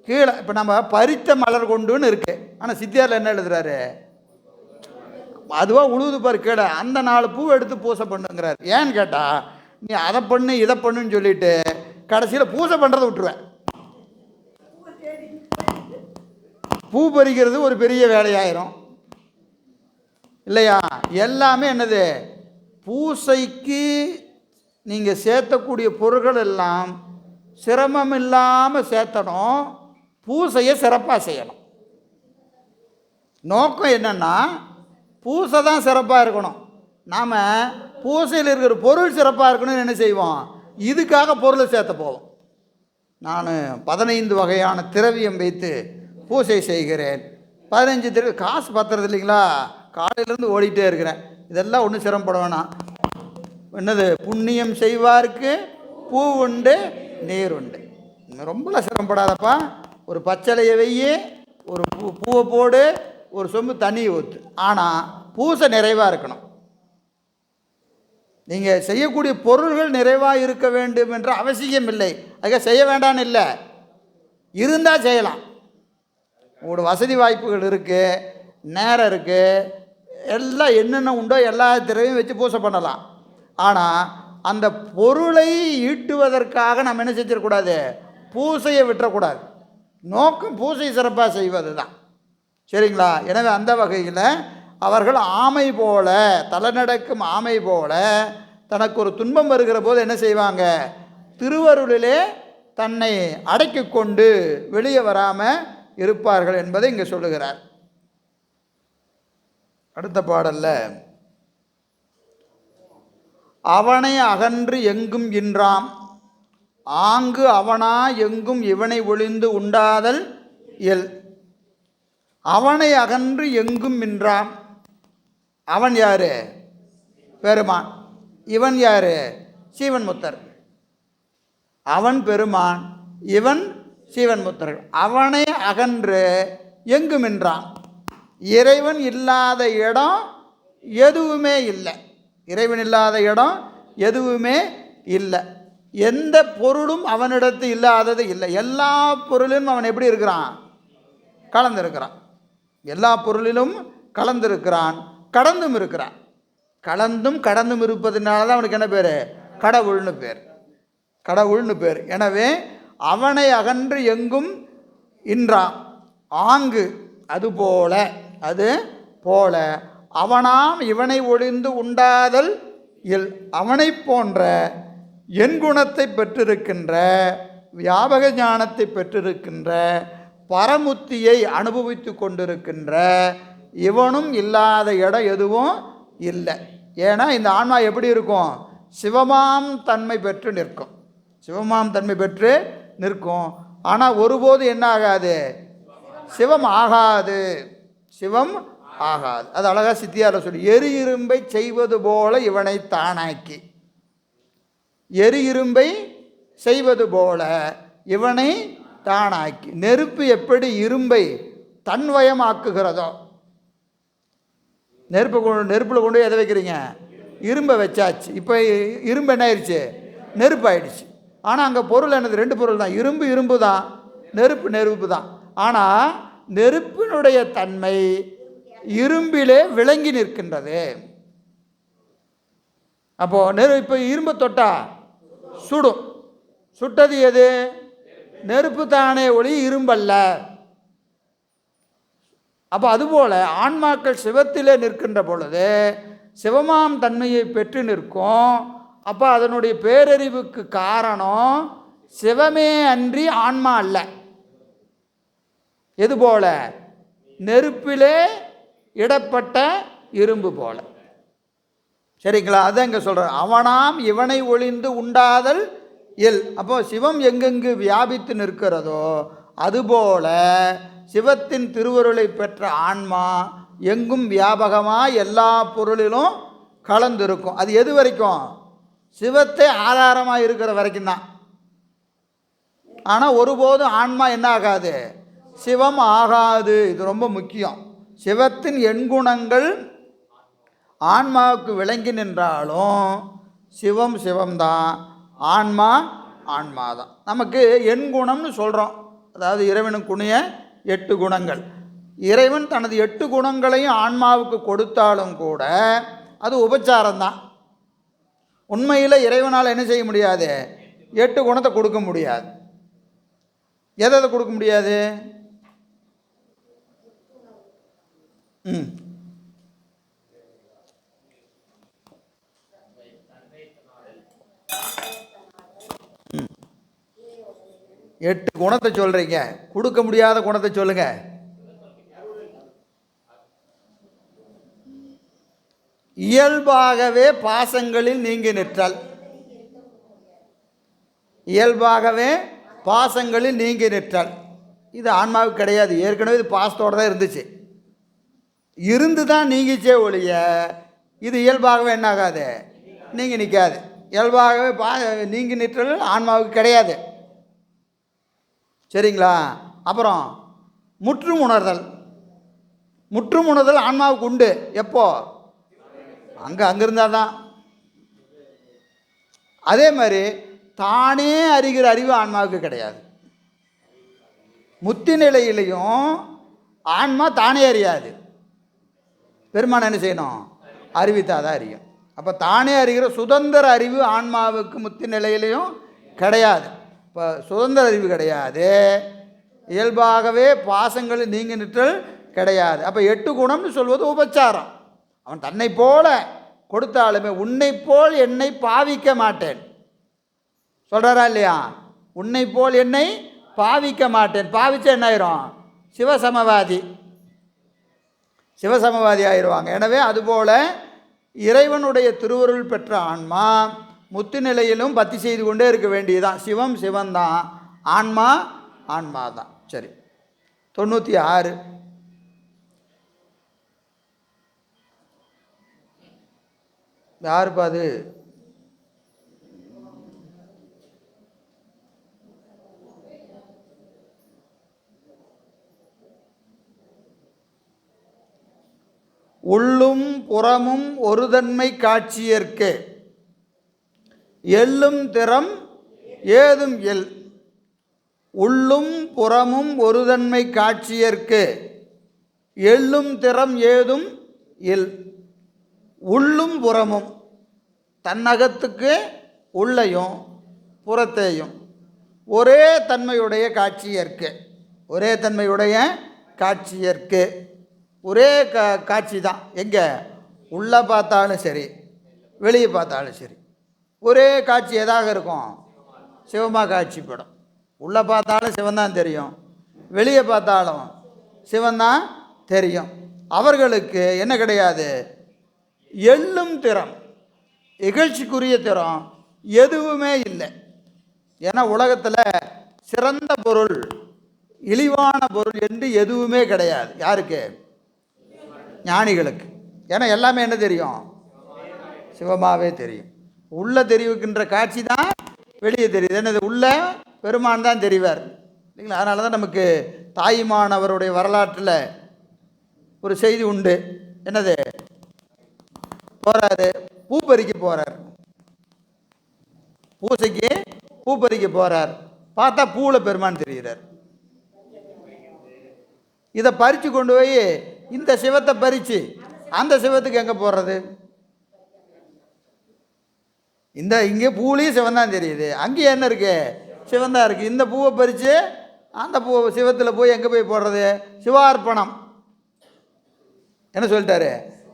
கீழே இப்போ நம்ம பறித்த மலர் கொண்டுன்னு இருக்கு. ஆனால் சித்தியாரில் என்ன எழுதுறாரு? அதுவாக உழுது பாரு கீழே, அந்த 4 பூ எடுத்து பூசை பண்ணுங்கிறார். ஏன்னு கேட்டால், நீ அதை பண்ணு இதை பண்ணுன்னு சொல்லிட்டு கடைசியில் பூசை பண்ணுறதை விட்டுருவேன். பூ பறிக்கிறது ஒரு பெரிய வேலையாயிரும் இல்லையா? எல்லாமே என்னது? பூசைக்கு நீங்கள் சேர்த்தக்கூடிய பொருட்கள் எல்லாம் சிரமம் இல்லாமல் சேர்த்தணும். பூசையை சிறப்பாக செய்யணும். நோக்கம் என்னென்னா பூசை தான் சிறப்பாக இருக்கணும். நாம் பூசையில் இருக்கிற பொருள் சிறப்பாக இருக்கணும்னு என்ன செய்வோம்? இதுக்காக பொருளை சேர்த்த போவோம். நான் 15 வகையான திரவியம் வைத்து பூசை செய்கிறேன். 15 திரவியம் காசு பத்துறது இல்லைங்களா? காலையிலேருந்து ஓடிட்டே இருக்கிறேன். இதெல்லாம் ஒன்றும் சிரமப்பட வேணாம். என்னது? புண்ணியம் செய்வார்க்கு பூ உண்டு நீர் உண்டு. ரொம்பலாம் சிரமப்படாதப்பா. ஒரு பச்சளையை வெய்யி, ஒரு பூவை போடு, ஒரு சொம்பு தண்ணியை ஊற்று. ஆனால் பூசை நிறைவாக இருக்கணும். நீங்கள் செய்யக்கூடிய பொருள்கள் நிறைவாக இருக்க வேண்டும் என்ற அவசியம் இல்லை. அதுக்காக செய்ய வேண்டான்னு இல்லை, இருந்தால் செய்யலாம். உங்களோட வசதி வாய்ப்புகள் இருக்குது, நேரம் இருக்குது, எல்லாம் என்னென்ன உண்டோ எல்லா திரையும் வச்சு பூசை பண்ணலாம். ஆனால் அந்த பொருளை ஈட்டுவதற்காக நம்ம என்ன செஞ்சிடக்கூடாது, பூசையை விட்டுறக்கூடாது. நோக்கம் பூசை சிறப்பாக செய்வது தான். சரிங்களா? எனவே அந்த வகையில் அவர்கள் ஆமை போல, தலைநடக்கும் ஆமை போல தனக்கு ஒரு துன்பம் வருகிற போது என்ன செய்வாங்க, திருவருளிலே தன்னை அடக்கி கொண்டு வெளியே வராமல் இருப்பார்கள் என்பதை இங்கே சொல்லுகிறார். அடுத்த பாடல்ல, அவனை அகன்று எங்கும் இன்றாம், ஆங்கு அவனா எங்கும் இவனை ஒளிந்து உண்டாதல் எல். அவனை அகன்று எங்கும் நின்றான். அவன் யாரு? பெருமான். இவன் யாரு? சீவன் முத்தர். அவன் பெருமான், இவன் சீவன் முத்தர்கள். அவனை அகன்று எங்கும் நின்றான். இறைவன் இல்லாத இடம் எதுவுமே இல்லை. இறைவன் இல்லாத இடம் எதுவுமே இல்லை. எந்த பொருளும் அவனிடத்து இல்லாதது இல்லை. எல்லா பொருளிலும் அவன் எப்படி இருக்கிறான்? கலந்திருக்கிறான். எல்லா பொருளிலும் கலந்திருக்கிறான், கடந்தும் இருக்கிறான். கலந்தும் கடந்தும் இருப்பதுனால தான் அவனுக்கு என்ன பேர்? கடவுள்னு பேர். கடவுள்னு பேர். எனவே அவனை அகன்று எங்கும் இன்றான். ஆங்கு அதுபோல, அது போல அவனாம் இவனை ஒளிந்து உண்டாதல் இல். அவனை போன்ற என் குணத்தை பெற்றிருக்கின்ற, வியாபக ஞானத்தை பெற்றிருக்கின்ற, பரமுத்தியை அனுபவித்து கொண்டிருக்கின்ற இவனும் இல்லாத இடம் எதுவும் இல்லை. ஏன்னா இந்த ஆன்மா எப்படி இருக்கும்? சிவமாம் தன்மை பெற்று நிற்கும். சிவமாம் தன்மை பெற்று நிற்கும். ஆனால் ஒருபோது என்ன ஆகாது? சிவம் ஆகாது. சிவம் ஆகாது. அது அழகாக சித்தியார் சொல்லி, எரி இரும்பை செய்வது போல இவனை தானாக்கி. எரி இரும்பை செய்வது போல இவனை தானாக்கி. நெருப்பு எப்படி இரும்பை தன்வயமாக்குகிறதோ, நெருப்பில் கொண்டு எதை வைக்கிறீங்க? இரும்பை வச்சாச்சு. இப்போ இரும்பு என்ன ஆயிடுச்சு? நெருப்பு ஆயிடுச்சு. ஆனால் அங்கே பொருள் என்னது? ரெண்டு பொருள் தான். இரும்பு இரும்பு தான், நெருப்பு நெருப்பு தான். ஆனால் நெருப்பினுடைய தன்மை இரும்பிலே விளங்கி நிற்கின்றது. அப்போது இப்போ இரும்பை தொட்டா சுடும். சுட்டது எது? நெருப்பு தானே ஒளி இரும்பல்ல. அப்போ அதுபோல் ஆன்மாக்கள் சிவத்திலே நிற்கின்ற பொழுது சிவமாம் தன்மையை பெற்று நிற்கும். அப்போ அதனுடைய பேரறிவுக்கு காரணம் சிவமே அன்றி ஆன்மா அல்ல. எது போல? நெருப்பிலே இடப்பட்ட இரும்பு போல. சரிங்களா? அதான் இங்கே சொல்கிறார், அவனாம் இவனை ஒளிந்து உண்டாதல் எல். அப்போ சிவம் எங்கெங்கு வியாபித்து நிற்கிறதோ அதுபோல சிவத்தின் திருவருளை பெற்ற ஆன்மா எங்கும் வியாபகமாக எல்லா பொருளிலும் கலந்திருக்கும். அது எது வரைக்கும்? சிவத்தை ஆதாரமாக இருக்கிற வரைக்கும் தான். ஆனால் ஒருபோதும் ஆன்மா என்ன ஆகாது? சிவம் ஆகாது. இது ரொம்ப முக்கியம். சிவத்தின் எண்குணங்கள் ஆன்மாவுக்கு விளங்கி நின்றாலும் சிவம் சிவம்தான், ஆன்மா ஆன்மாதான். நமக்கு எண்குணம்னு சொல்கிறோம். அதாவது இறைவனுக்குரிய 8 குணங்கள். இறைவன் தனது 8 குணங்களையும் ஆன்மாவுக்கு கொடுத்தாலும் கூட அது உபச்சாரம்தான். உண்மையில் இறைவனால் என்ன செய்ய முடியாது? 8 குணத்தை கொடுக்க முடியாது. எதை கொடுக்க முடியாது? 8 குணத்தை சொல்கிறீங்க, கொடுக்க முடியாத குணத்தை சொல்லுங்க. இயல்பாகவே பாசங்களில் நீங்கி நிற்றல். இயல்பாகவே பாசங்களில் நீங்கி நிற்றல். இது ஆன்மாவுக்கு கிடையாது. ஏற்கனவே இது பாசத்தோடு தான் இருந்துச்சு. இருந்து தான் நீங்கிச்சே ஒழிய இது இயல்பாகவே என்ன ஆகாது? நீங்கி நிற்காது. இயல்பாகவே நீங்கி நிற்றல் ஆன்மாவுக்கு கிடையாது. சரிங்களா? அப்புறம் முற்றும் உணர்தல். முற்றும் உணர்தல் ஆன்மாவுக்கு உண்டு. எப்போ? அங்கே இருந்தால் தான். அதே மாதிரி தானே அறிகிற அறிவு ஆன்மாவுக்கு கிடையாது. முத்தி நிலையிலையும் ஆன்மா தானே அறியாது. பெருமான் என்ன செய்யணும்? அறிவித்தாதான் அறியும். அப்போ தானே அறிகிற சுதந்திர அறிவு ஆன்மாவுக்கு முத்தி நிலையிலையும் கிடையாது. இப்போ சுதந்திர அறிவு கிடையாது, இயல்பாகவே பாசங்கள் நீங்கி நிற்றல் கிடையாது. அப்போ 8 குணம்னு சொல்வது உபச்சாரம். அவன் தன்னை போல கொடுத்தாலுமே உன்னை போல் என்னை பாவிக்க மாட்டேன் சொல்கிறாரா இல்லையா? உன்னை போல் என்னை பாவிக்க மாட்டேன். பாவிச்சா என்ன ஆயிரும்? சிவசமவாதி, சிவசமவாதி ஆயிடுவாங்க. எனவே அதுபோல் இறைவனுடைய திருவருள் பெற்ற ஆன்மா முத்து நிலையிலும் பத்தி செய்து கொண்டே இருக்க வேண்டியதுதான். சிவம் சிவந்தான், ஆன்மா ஆன்மா தான். சரி, 96. யாருப்பா அது? உள்ளும் புறமும் ஒரு தன்மை காட்சியற்கே எள்ளும் திறம் ஏதும் எல். உள்ளும் புறமும் ஒரு தன்மை காட்சியற்கே எள்ளும் திறம் ஏதும் எல். உள்ளும் புறமும், தன்னகத்துக்கு உள்ளையும் புறத்தையும் ஒரே தன்மையுடைய காட்சியற்கே, ஒரே தன்மையுடைய காட்சியற்கே, ஒரே காட்சி தான். எங்கே? உள்ளே பார்த்தாலும் சரி, வெளியே பார்த்தாலும் சரி, ஒரே காட்சி எதாக இருக்கும்? சிவமாக காட்சிப்படும். உள்ளே பார்த்தாலும் சிவந்தான் தெரியும், வெளியே பார்த்தாலும் சிவந்தான் தெரியும். அவர்களுக்கு என்ன கிடையாது? எள்ளும் திறம், இகழ்ச்சிக்குரிய திறம் எதுவுமே இல்லை. ஏன்னா உலகத்தில் சிறந்த பொருள், இழிவான பொருள் என்று எதுவுமே கிடையாது. யாருக்கு? ஞானிகளுக்கு. ஏன்னா எல்லாமே என்ன தெரியும்? சிவமாவே தெரியும். உள்ள தெரிவிக்கின்ற காட்சி தான் வெளியே தெரியுது. என்னது? உள்ள பெருமான் தான் தெரிவார் இல்லைங்களா? அதனால தான் நமக்கு தாயுமானவருடைய வரலாற்றில் ஒரு செய்தி உண்டு. என்னது? போகிறாரு, பூ பறிக்க போகிறார், பூசைக்கு பூ பறிக்க போகிறார். பார்த்தா பூவில் பெருமான் தெரிகிறார். இதை பறித்து கொண்டு போய் இந்த சிவத்தை பறித்து அந்த சிவத்துக்கு எங்கே போடுறது? இந்த இங்கே பூலையும் சிவந்தான் தெரியுது, அங்கேயே என்ன இருக்கு? சிவந்தான் இருக்குது. இந்த பூவை பறித்து அந்த பூ சிவத்தில் போய் எங்கே போய் போடுறது? சிவார்ப்பணம். என்ன சொல்லிட்டாரு?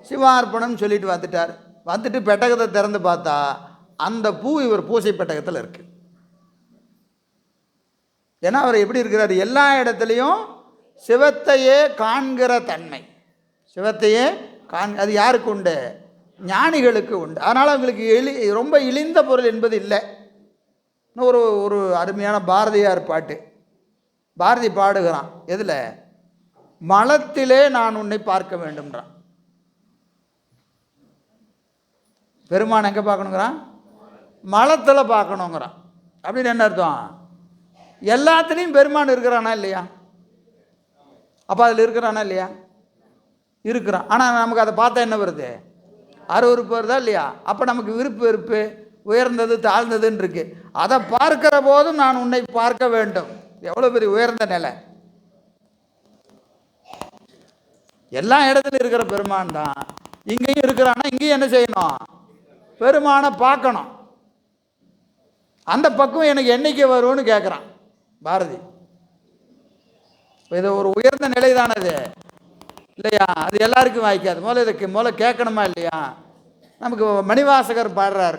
சிவார்ப்பணம் சொல்லிட்டு வந்துட்டார். வந்துட்டு பெட்டகத்தை திறந்து பார்த்தா அந்த பூ இவர் பூசை பெட்டகத்தில் இருக்கு. ஏன்னா அவர் எப்படி இருக்கிறார்? எல்லா இடத்துலையும் சிவத்தையே காண்கிற தன்மை, சிவத்தையே அது யாருக்கு உண்டு? ஞானிகளுக்கு உண்டு. அதனால் அவங்களுக்கு ரொம்ப இழிந்த பொருள் என்பது இல்லை. ஒரு ஒரு அருமையான பாரதியார் பாட்டு, பாரதி பாடுகிறான். எதில்? மலத்திலே நான் உன்னை பார்க்க வேண்டும்ன்றான். பெருமான் எங்கே பார்க்கணுங்கிறான்? மலத்தில் பார்க்கணுங்கிறான். அப்படின்னு என்ன அர்த்தம்? எல்லாத்துலேயும் பெருமான் இருக்கிறானா இல்லையா? அப்போ அதில் இருக்கிறானா இல்லையா? இருக்கிறான். ஆனால் நமக்கு அதை பார்த்தா என்ன வருது? அருவருப்பு வருதா இல்லையா? அப்போ நமக்கு விருப்பு வெறுப்பு, உயர்ந்தது தாழ்ந்ததுன்னு இருக்கு. அதை பார்க்கிற போதும் நான் உன்னை பார்க்க வேண்டும். எவ்வளோ பெரிய உயர்ந்த நிலை! எல்லா இடத்துலையும் இருக்கிற பெருமான் தான் இங்கேயும் இருக்கிறான்னா இங்கேயும் என்ன செய்யணும்? பெருமானை பார்க்கணும். அந்த பக்கம் எனக்கு என்னைக்கு வரும்னு கேட்குறான் பாரதி. இது ஒரு உயர்ந்த நிலை தானே அது இல்லையா? அது எல்லாருக்கும் வாய்க்காது. முதல்ல கேட்கணுமா இல்லையா? நமக்கு மணிவாசகர் பாடுறார்,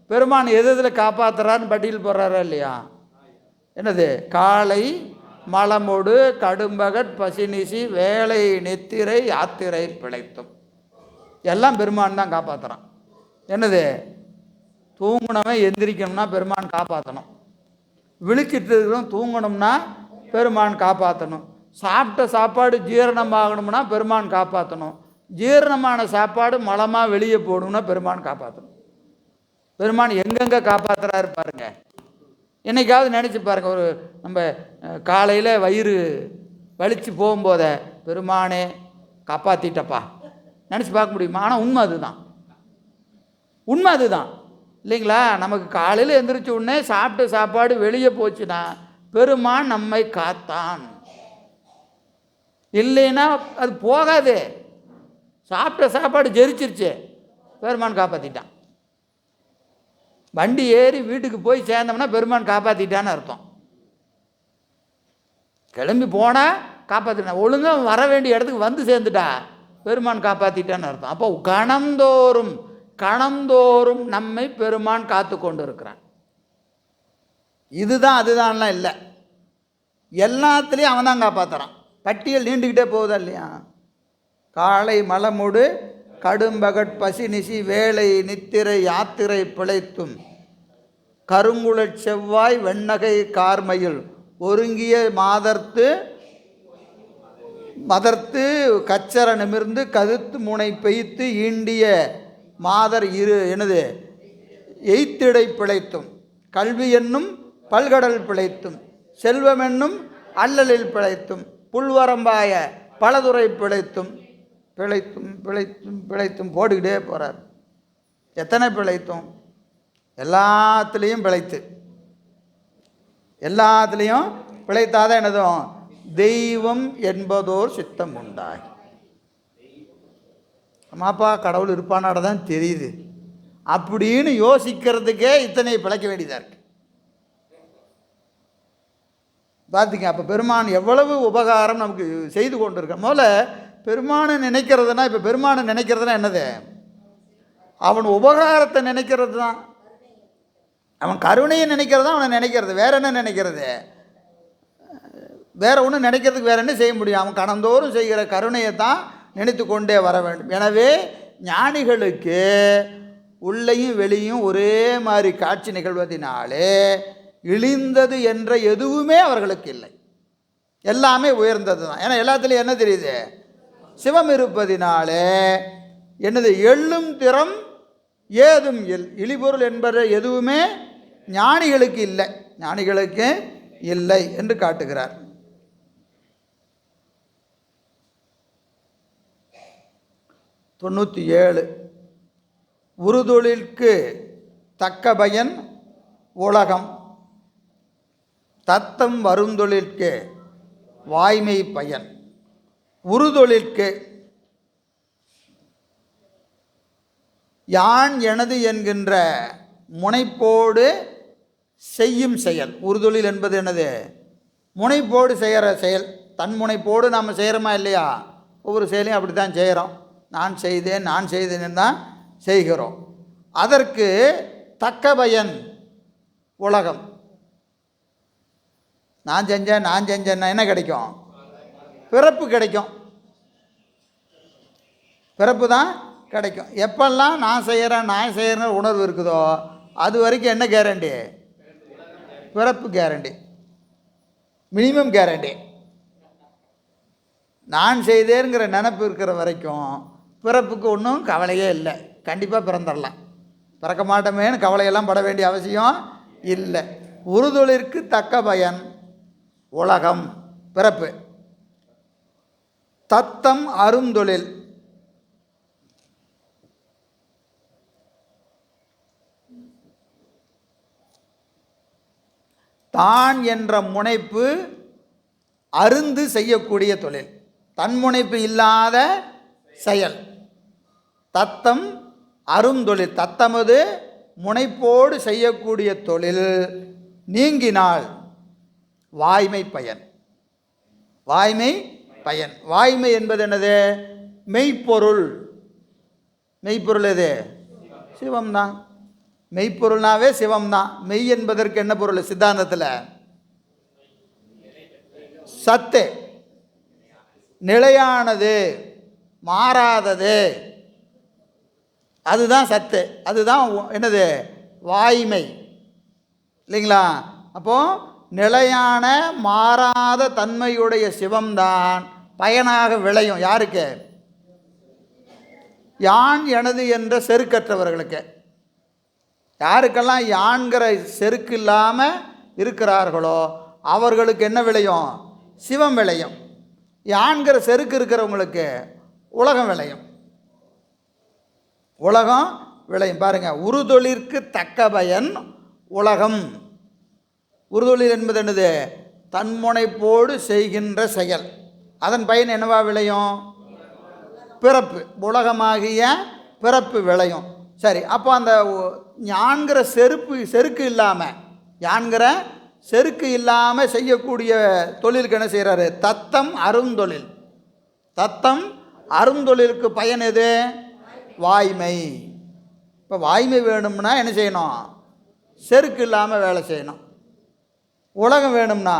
பெருமான் எதில் காப்பாற்றுறான்னு பட்டியல் போடுறாரா இல்லையா? என்னது? காலை மலமொடு கடும்பகட் பசினிசி வேலை நெத்திரை யாத்திரை பிழைத்தும் எல்லாம் பெருமான் தான் காப்பாற்றுறான். என்னது? தூங்கணுமே எந்திரிக்கணும்னா பெருமான் காப்பாற்றணும், விழிச்சிட்டு இருக்கிறோம் தூங்கணும்னா பெருமான் காப்பாற்றணும், சாப்பிட்ட சாப்பாடு ஜீரணமாகணும்னா பெருமான் காப்பாற்றணும், ஜீரணமான சாப்பாடு மலமாக வெளியே போடணும்னா பெருமான் காப்பாற்றணும். பெருமான் எங்கெங்கே காப்பாற்றுறாரு பாருங்க. என்னைக்காவது நினச்சி பாருங்க, ஒரு நம்ம காலையில் வயிறு வலித்து போகும்போதே பெருமானே காப்பாற்றிட்டப்பா நினச்சி பார்க்க முடியுமா? ஆனால் உண்மை அதுதான், உண்மை அதுதான் இல்லைங்களா? நமக்கு காலையில் எந்திரிச்ச உடனே சாப்பிட்ட சாப்பாடு வெளியே போச்சுன்னா பெருமான் நம்மை காத்தான். இல்லைன்னா அது போகாது. சாப்பிட்ட சாப்பாடு ஜெரிச்சிருச்சு, பெருமான் காப்பாற்றிட்டான். வண்டி ஏறி வீட்டுக்கு போய் சேர்ந்தோம்னா பெருமான் காப்பாற்றிட்டான்னு அர்த்தம். கிளம்பி போனால் காப்பாற்றிட்டான், ஒழுங்காக வர வேண்டிய இடத்துக்கு வந்து சேர்ந்துட்டா பெருமான் காப்பாற்றிட்டான்னு அர்த்தம். அப்போ கணந்தோறும் நம்மை பெருமான் காத்து கொண்டு இருக்கிறான். இதுதான் அதுதான்லாம் இல்லை, எல்லாத்துலேயும் அவன் தான் காப்பாற்றுறான். பட்டியல் நீண்டுக்கிட்டே போகுதா இல்லையா? காலை மலமுடு கடும்பகட் பசி நிசி வேலை நித்திரை யாத்திரை பிழைத்தும் கருங்குழற் செவ்வாய் வெண்ணகை கார்மையில் ஒருங்கிய மதர்த்து கச்சர நிமிர்ந்து கதுத்து முனை பெய்த்து ஈண்டிய மாதர் எய்த்திடை பிழைத்தும் கல்வி என்னும் பல்கடல் பிழைத்தும் செல்வம் என்னும் அல்லலில் பிழைத்தும் புல்வரம்பாய பலதுறை பிழைத்தும் போட்டுக்கிட்டே போகிறார். எத்தனை பிழைத்தும்? எல்லாத்துலேயும் பிழைத்தாதான் என்னதும் தெய்வம் என்பதோர் சித்தம் உண்டாய். அம்மாப்பா கடவுள் இருப்பானாட தான் தெரியுது அப்படின்னு யோசிக்கிறதுக்கே இத்தனை பிழைக்க வேண்டியதாக இருக்கு. பார்த்துங்க, அப்போ பெருமான் எவ்வளவு உபகாரம் நமக்கு செய்து கொண்டு இருக்க. முதல்ல பெருமானை நினைக்கிறதுனா, இப்போ பெருமானை நினைக்கிறதுனா என்னது? அவன் உபகாரத்தை நினைக்கிறது தான். அவன் கருணையை நினைக்கிறது தான் அவனை நினைக்கிறது. வேற என்ன நினைக்கிறது? வேற ஒன்றும் நினைக்கிறதுக்கு வேற என்ன செய்ய முடியும்? அவன் கணந்தோறும் செய்கிற கருணையை தான் நினைத்து கொண்டே வர வேண்டும். எனவே ஞானிகளுக்கு உள்ளேயும் வெளியும் ஒரே மாதிரி காட்சி நிகழ்வதினாலே இழிந்தது என்ற எதுவுமே அவர்களுக்கு இல்லை, எல்லாமே உயர்ந்தது தான். ஏன்னா எல்லாத்துலேயும் என்ன தெரியுது? சிவம் இருப்பதினாலே என்னது? எள்ளும் திறம் ஏதும் இழிபொருள் என்பது எதுவுமே ஞானிகளுக்கு இல்லை என்று காட்டுகிறார். தொண்ணூற்றி 7 உறுதொழிற்கு தக்க பயன் உலகம் தத்தம் வருந்தொழிற்கு வாய்மை பயன். உறுதொழிற்கு யான் எனது என்கின்ற முனைப்போடு செய்யும் செயல். உறுதொழில் என்பது என்னது? முனைப்போடு செய்கிற செயல். தன் முனைப்போடு நாம் செய்கிறோமா இல்லையா? ஒவ்வொரு செயலையும் அப்படி தான் செய்கிறோம். நான் செய்தேன் தான் செய்கிறோம். அதற்கு தக்க பயன் உலகம். நான் செஞ்சேன்னா என்ன கிடைக்கும்? பிறப்பு கிடைக்கும். பிறப்பு தான் கிடைக்கும். எப்பெல்லாம் நான் செய்கிறேன்னு உணர்வு இருக்குதோ அது வரைக்கும் என்ன கேரண்டி? பிறப்பு கேரண்டி, மினிமம் கேரண்டி. நான் செய்தேங்கிற நினப்பு இருக்கிற வரைக்கும் பிறப்புக்கு ஒன்றும் கவலையே இல்லை. கண்டிப்பாக பிறந்துடலாம், பிறக்க மாட்டோமேன்னு கவலையெல்லாம் பட வேண்டிய அவசியம் இல்லை. உறுதொழிற்கு தக்க பயன் உலகம் பிறப்பு. தத்தம் அருந்தொழில் தான் என்ற முனைப்பு அருந்து செய்யக்கூடிய தொழில், தன்முனைப்பு இல்லாத செயல். தத்தம் அருந்தொழில், தத்தமது முனைப்போடு செய்யக்கூடிய தொழில் நீங்கினால் வாய்மை பயன். வாய்மை என்பது என்னது? மெய்ப்பொருள். மெய்ப்பொருள் எது? சிவம்தான். மெய்ப்பொருள்னாவே சிவம்தான். மெய் என்பதற்கு என்ன பொருள் சித்தாந்தத்தில்? சத்து, நிலையானது, மாறாதது, அதுதான் சத்து. அதுதான் என்னது? வாய்மை இல்லைங்களா? அப்போது நிலையான மாறாத தன்மையுடைய சிவம்தான் பயனாக விளையும். யாருக்கு? யான் எனது என்ற செருக்கற்றவர்களுக்கு. யாருக்கெல்லாம் யான்கிற செருக்கு இல்லாமல் இருக்கிறார்களோ அவர்களுக்கு என்ன விளையும்? சிவம் விளையும். யான்கிற செருக்கு இருக்கிறவங்களுக்கு உலகம் விளையும். பாருங்கள், உறுதொழிற்கு தக்க பயன் உலகம். உறுதொழில் என்பது என்னது? தன்முனைப்போடு செய்கின்ற செயல். அதன் பயன் என்னவா விளையும்? பிறப்பு, உலகமாகிய பிறப்பு விளையும். சரி, அப்போ அந்த ஞான்கிற செருக்கு இல்லாமல், ஞான்கிற செருக்கு இல்லாமல் செய்யக்கூடிய தொழிலுக்கு என்ன செய்கிறாரு? தத்தம் அருந்தொழில். தத்தம் அருந்தொழிலுக்கு பயன் எது? வாய்மை. இப்போ வாய்மை வேணும்னா என்ன செய்யணும்? செருக்கு இல்லாமல் வேலை செய்யணும். உலகம் வேணும்னா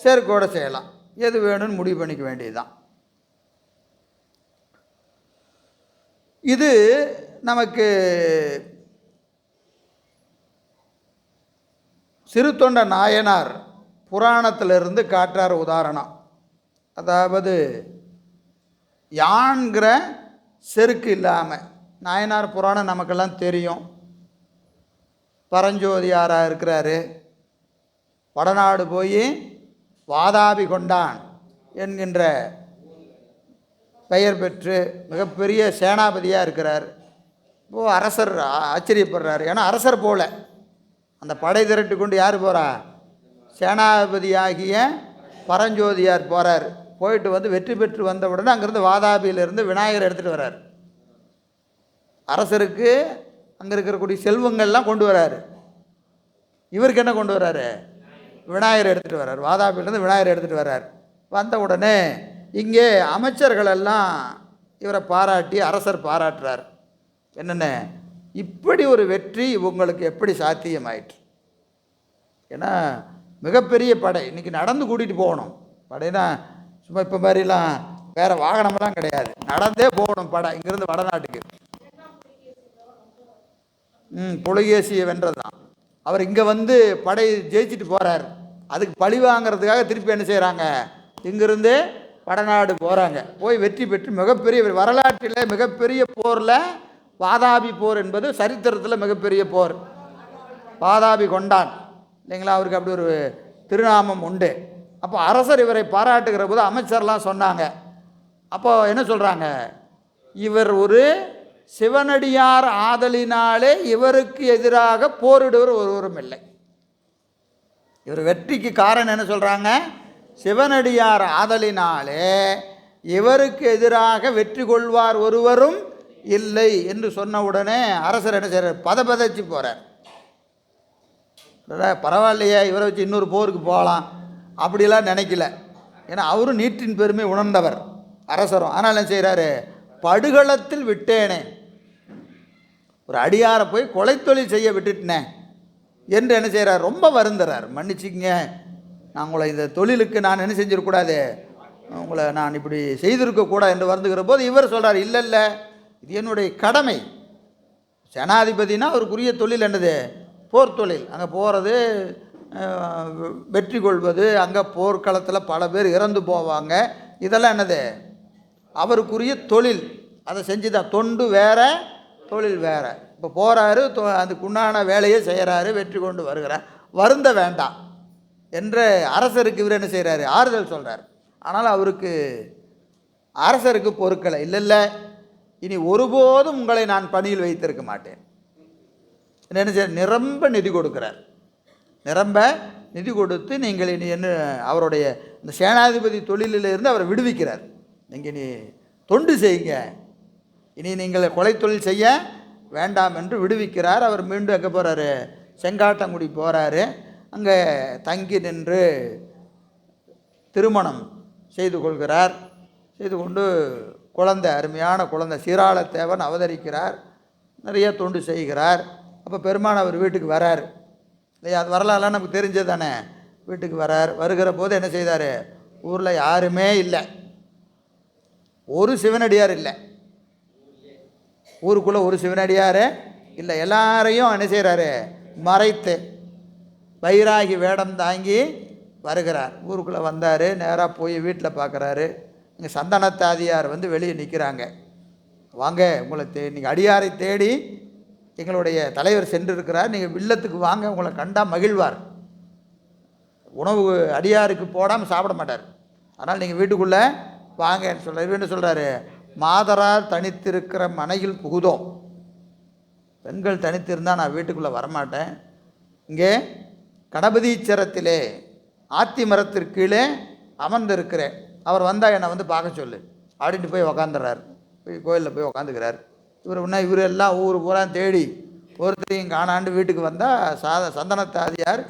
செருக்கோடு செய்யலாம். எது வேணும்னு முடிவு பண்ணிக்க வேண்டியதுதான். இது நமக்கு சிறுத்தொண்ட நாயனார் புராணத்திலிருந்து காட்டுறார் உதாரணம். அதாவது யான்கிற செருக்கு இல்லாமல், நாயனார் புராணம் நமக்கெல்லாம் தெரியும். பரஞ்சோதியாராக இருக்கிறாரு. வடநாடு போய் வாதாபி கொண்டான் என்கின்ற பெயர் பெற்று மிகப்பெரிய சேனாபதியாக இருக்கிறார். இப்போது அரசர் ஆச்சரியப்படுறார். ஏன்னா அரசர் போல அந்த படை திரட்டு கொண்டு யார் போகிறா? சேனாபதியாகிய பரஞ்சோதியார் போகிறார். போயிட்டு வந்து வெற்றி பெற்று வந்த உடனே அங்கேருந்து வாதாபியிலிருந்து விநாயகர் எடுத்துகிட்டு வர்றார். அரசருக்கு அங்கே இருக்கக்கூடிய செல்வங்கள்லாம் கொண்டு வராரு. இவருக்கு என்ன கொண்டு வர்றாரு? விநாயகர் எடுத்துகிட்டு வர்றார். வாதாபியிலேருந்து விநாயகர் எடுத்துகிட்டு வர்றார். வந்த உடனே இங்கே அமைச்சர்களெல்லாம் இவரை பாராட்டி அரசர் பாராட்டுறார். என்னென்ன, இப்படி ஒரு வெற்றி உங்களுக்கு எப்படி சாத்தியமாயிற்று? ஏன்னா மிகப்பெரிய படை, இன்றைக்கி நடந்து கூட்டிகிட்டு போகணும். படைனா சும்மா இப்போ மாதிரிலாம் வேறு வாகனமெல்லாம் கிடையாது, நடந்தே போகணும் படை இங்கேருந்து வடநாட்டுக்கு. புலிகேசியை வென்றது தான். அவர் இங்கே வந்து படை ஜெயிச்சுட்டு போகிறார். அதுக்கு பழி வாங்கிறதுக்காக திருப்பி என்ன செய்கிறாங்க? இங்கேருந்து வடநாடு போகிறாங்க. போய் வெற்றி பெற்று மிகப்பெரிய வரலாற்றில் மிகப்பெரிய போரில் வாதாபி போர் என்பது சரித்திரத்தில் மிகப்பெரிய போர். வாதாபி கொண்டான் இல்லைங்களா? அவருக்கு அப்படி ஒரு திருநாமம் உண்டு. அப்போ அரசர் இவரை பாராட்டுகிற போது அமைச்சர்லாம் சொன்னாங்க. அப்போ என்ன சொல்கிறாங்க? இவர் ஒரு சிவனடியார் ஆதலினாலே இவருக்கு எதிராக போரிடுவர் ஒருவரும் இல்லை. இவர் வெற்றிக்கு காரணம் என்ன சொல்கிறாங்க? சிவனடியார் ஆதலினாலே இவருக்கு எதிராக வெற்றி கொள்வார் ஒருவரும் இல்லை என்று சொன்ன உடனே அரசர் என்ன செய்கிறார்? பதபதச்சு போகிறார். பரவாயில்லையே, இவரை வச்சு இன்னொரு போருக்கு போகலாம் அப்படிலாம் நினைக்கல. ஏன்னா அவரும் நீட்டின் பெருமை உணர்ந்தவர் அரசரும். ஆனால் என்ன செய்கிறாரு? படுகளத்தில் விட்டேனே, ஒரு அடியாரை போய் கொலை தொழில் செய்ய விட்டுட்டேன் என்று என்ன செய்கிறார்? ரொம்ப வருந்துறார். மன்னிச்சிங்க, நான் உங்களை இந்த தொழிலுக்கு நான் என்ன செஞ்சிடக்கூடாது, உங்களை நான் இப்படி செய்திருக்கக்கூடாது என்று வருந்துகிற போது இவர் சொல்கிறார், இல்லை இல்லை, இது என்னுடைய கடமை. சேனாதிபதினா அவருக்குரிய தொழில் என்னது? போர் தொழில். அங்கே போகிறது, வெற்றி கொள்வது, அங்கே போர்க்களத்தில் பல பேர் இறந்து போவாங்க, இதெல்லாம் என்னது? அவருக்குரிய தொழில். அதை செஞ்சு தான். தொண்டு வேறு, தொழில் வேறு. இப்போ போகிறாரு, அதுக்குண்டான வேலையை செய்கிறாரு, வெற்றி கொண்டு வருகிறார். வருந்த வேண்டாம் என்று அரசருக்கு இவர் என்ன செய்கிறாரு? ஆறுதல் சொல்கிறார். ஆனால் அவருக்கு அரசருக்கு பொறுக்கலை. இல்லை இல்லை, இனி ஒருபோதும் உங்களை நான் பணியில் வைத்திருக்க மாட்டேன். என்ன செய்ய? நிரம்ப நிதி கொடுக்கிறார். நிரம்ப நிதி கொடுத்து நீங்கள் இனி என்ன, அவருடைய இந்த சேனாதிபதி தொழிலிலிருந்து அவரை விடுவிக்கிறார். நீங்கள் இனி தொண்டு செய்யுங்க, இனி நீங்கள் கொலை தொழில் செய்ய வேண்டாம் என்று விடுவிக்கிறார். அவர் மீண்டும் எங்கே போகிறாரு? செங்காட்டங்குடி போகிறாரு. அங்கே தங்கி நின்று திருமணம் செய்து கொள்கிறார். செய்து கொண்டு குழந்தை, அருமையான குழந்தை சீராளத்தேவன் அவதரிக்கிறார். நிறைய தொண்டு செய்கிறார். அப்போ பெருமான் அவர் வீட்டுக்கு வரார் இல்லையா? அது வரலாறுலாம் நமக்கு தெரிஞ்சது தானே. வீட்டுக்கு வரார். வருகிற போது என்ன செய்தார்? ஊரில் யாருமே இல்லை, ஒரு சிவனடியார் இல்லை, ஊருக்குள்ளே ஒரு சிவனடியார் இல்லை. எல்லாரையும் என்ன செய்கிறாரு? மறைத்து வைராகி வேடம் தாங்கி வருகிறார். ஊருக்குள்ளே வந்தார். நேராக போய் வீட்டில் பார்க்குறாரு. இங்கே சந்தனத்தாதியார் வந்து வெளியே நிற்கிறாங்க. வாங்க, உங்களை நீங்கள் அடியாரை தேடி எங்களுடைய தலைவர் சென்றிருக்கிறார், நீங்கள் வில்லத்துக்கு வாங்க, உங்களை கண்டால் மகிழ்வார். உணவு அடியாருக்கு போடாமல் சாப்பிட மாட்டார், அதனால் நீங்கள் வீட்டுக்குள்ளே வாங்கன்னு சொல்கிறார். இவர் என்ன சொல்கிறாரு? மாதரார் தனித்திருக்கிற மனையில் புகுதோம். பெண்கள் தனித்திருந்தால் நான் வீட்டுக்குள்ளே வரமாட்டேன். இங்கே கணபதீச்சரத்திலே ஆத்தி மரத்திற்கீழே அமர்ந்திருக்கிறேன், அவர் வந்தால் என்னை வந்து பார்க்க சொல்லு அப்படின்ட்டு போய் உக்காந்துடுறார். போய் கோயிலில் போய் உக்காந்துக்கிறார். இவர் எல்லாம் ஊர் பூரா தேடி ஒருத்தரையும் காணாண்டு வீட்டுக்கு வந்தால் சந்தனத்தாதியார்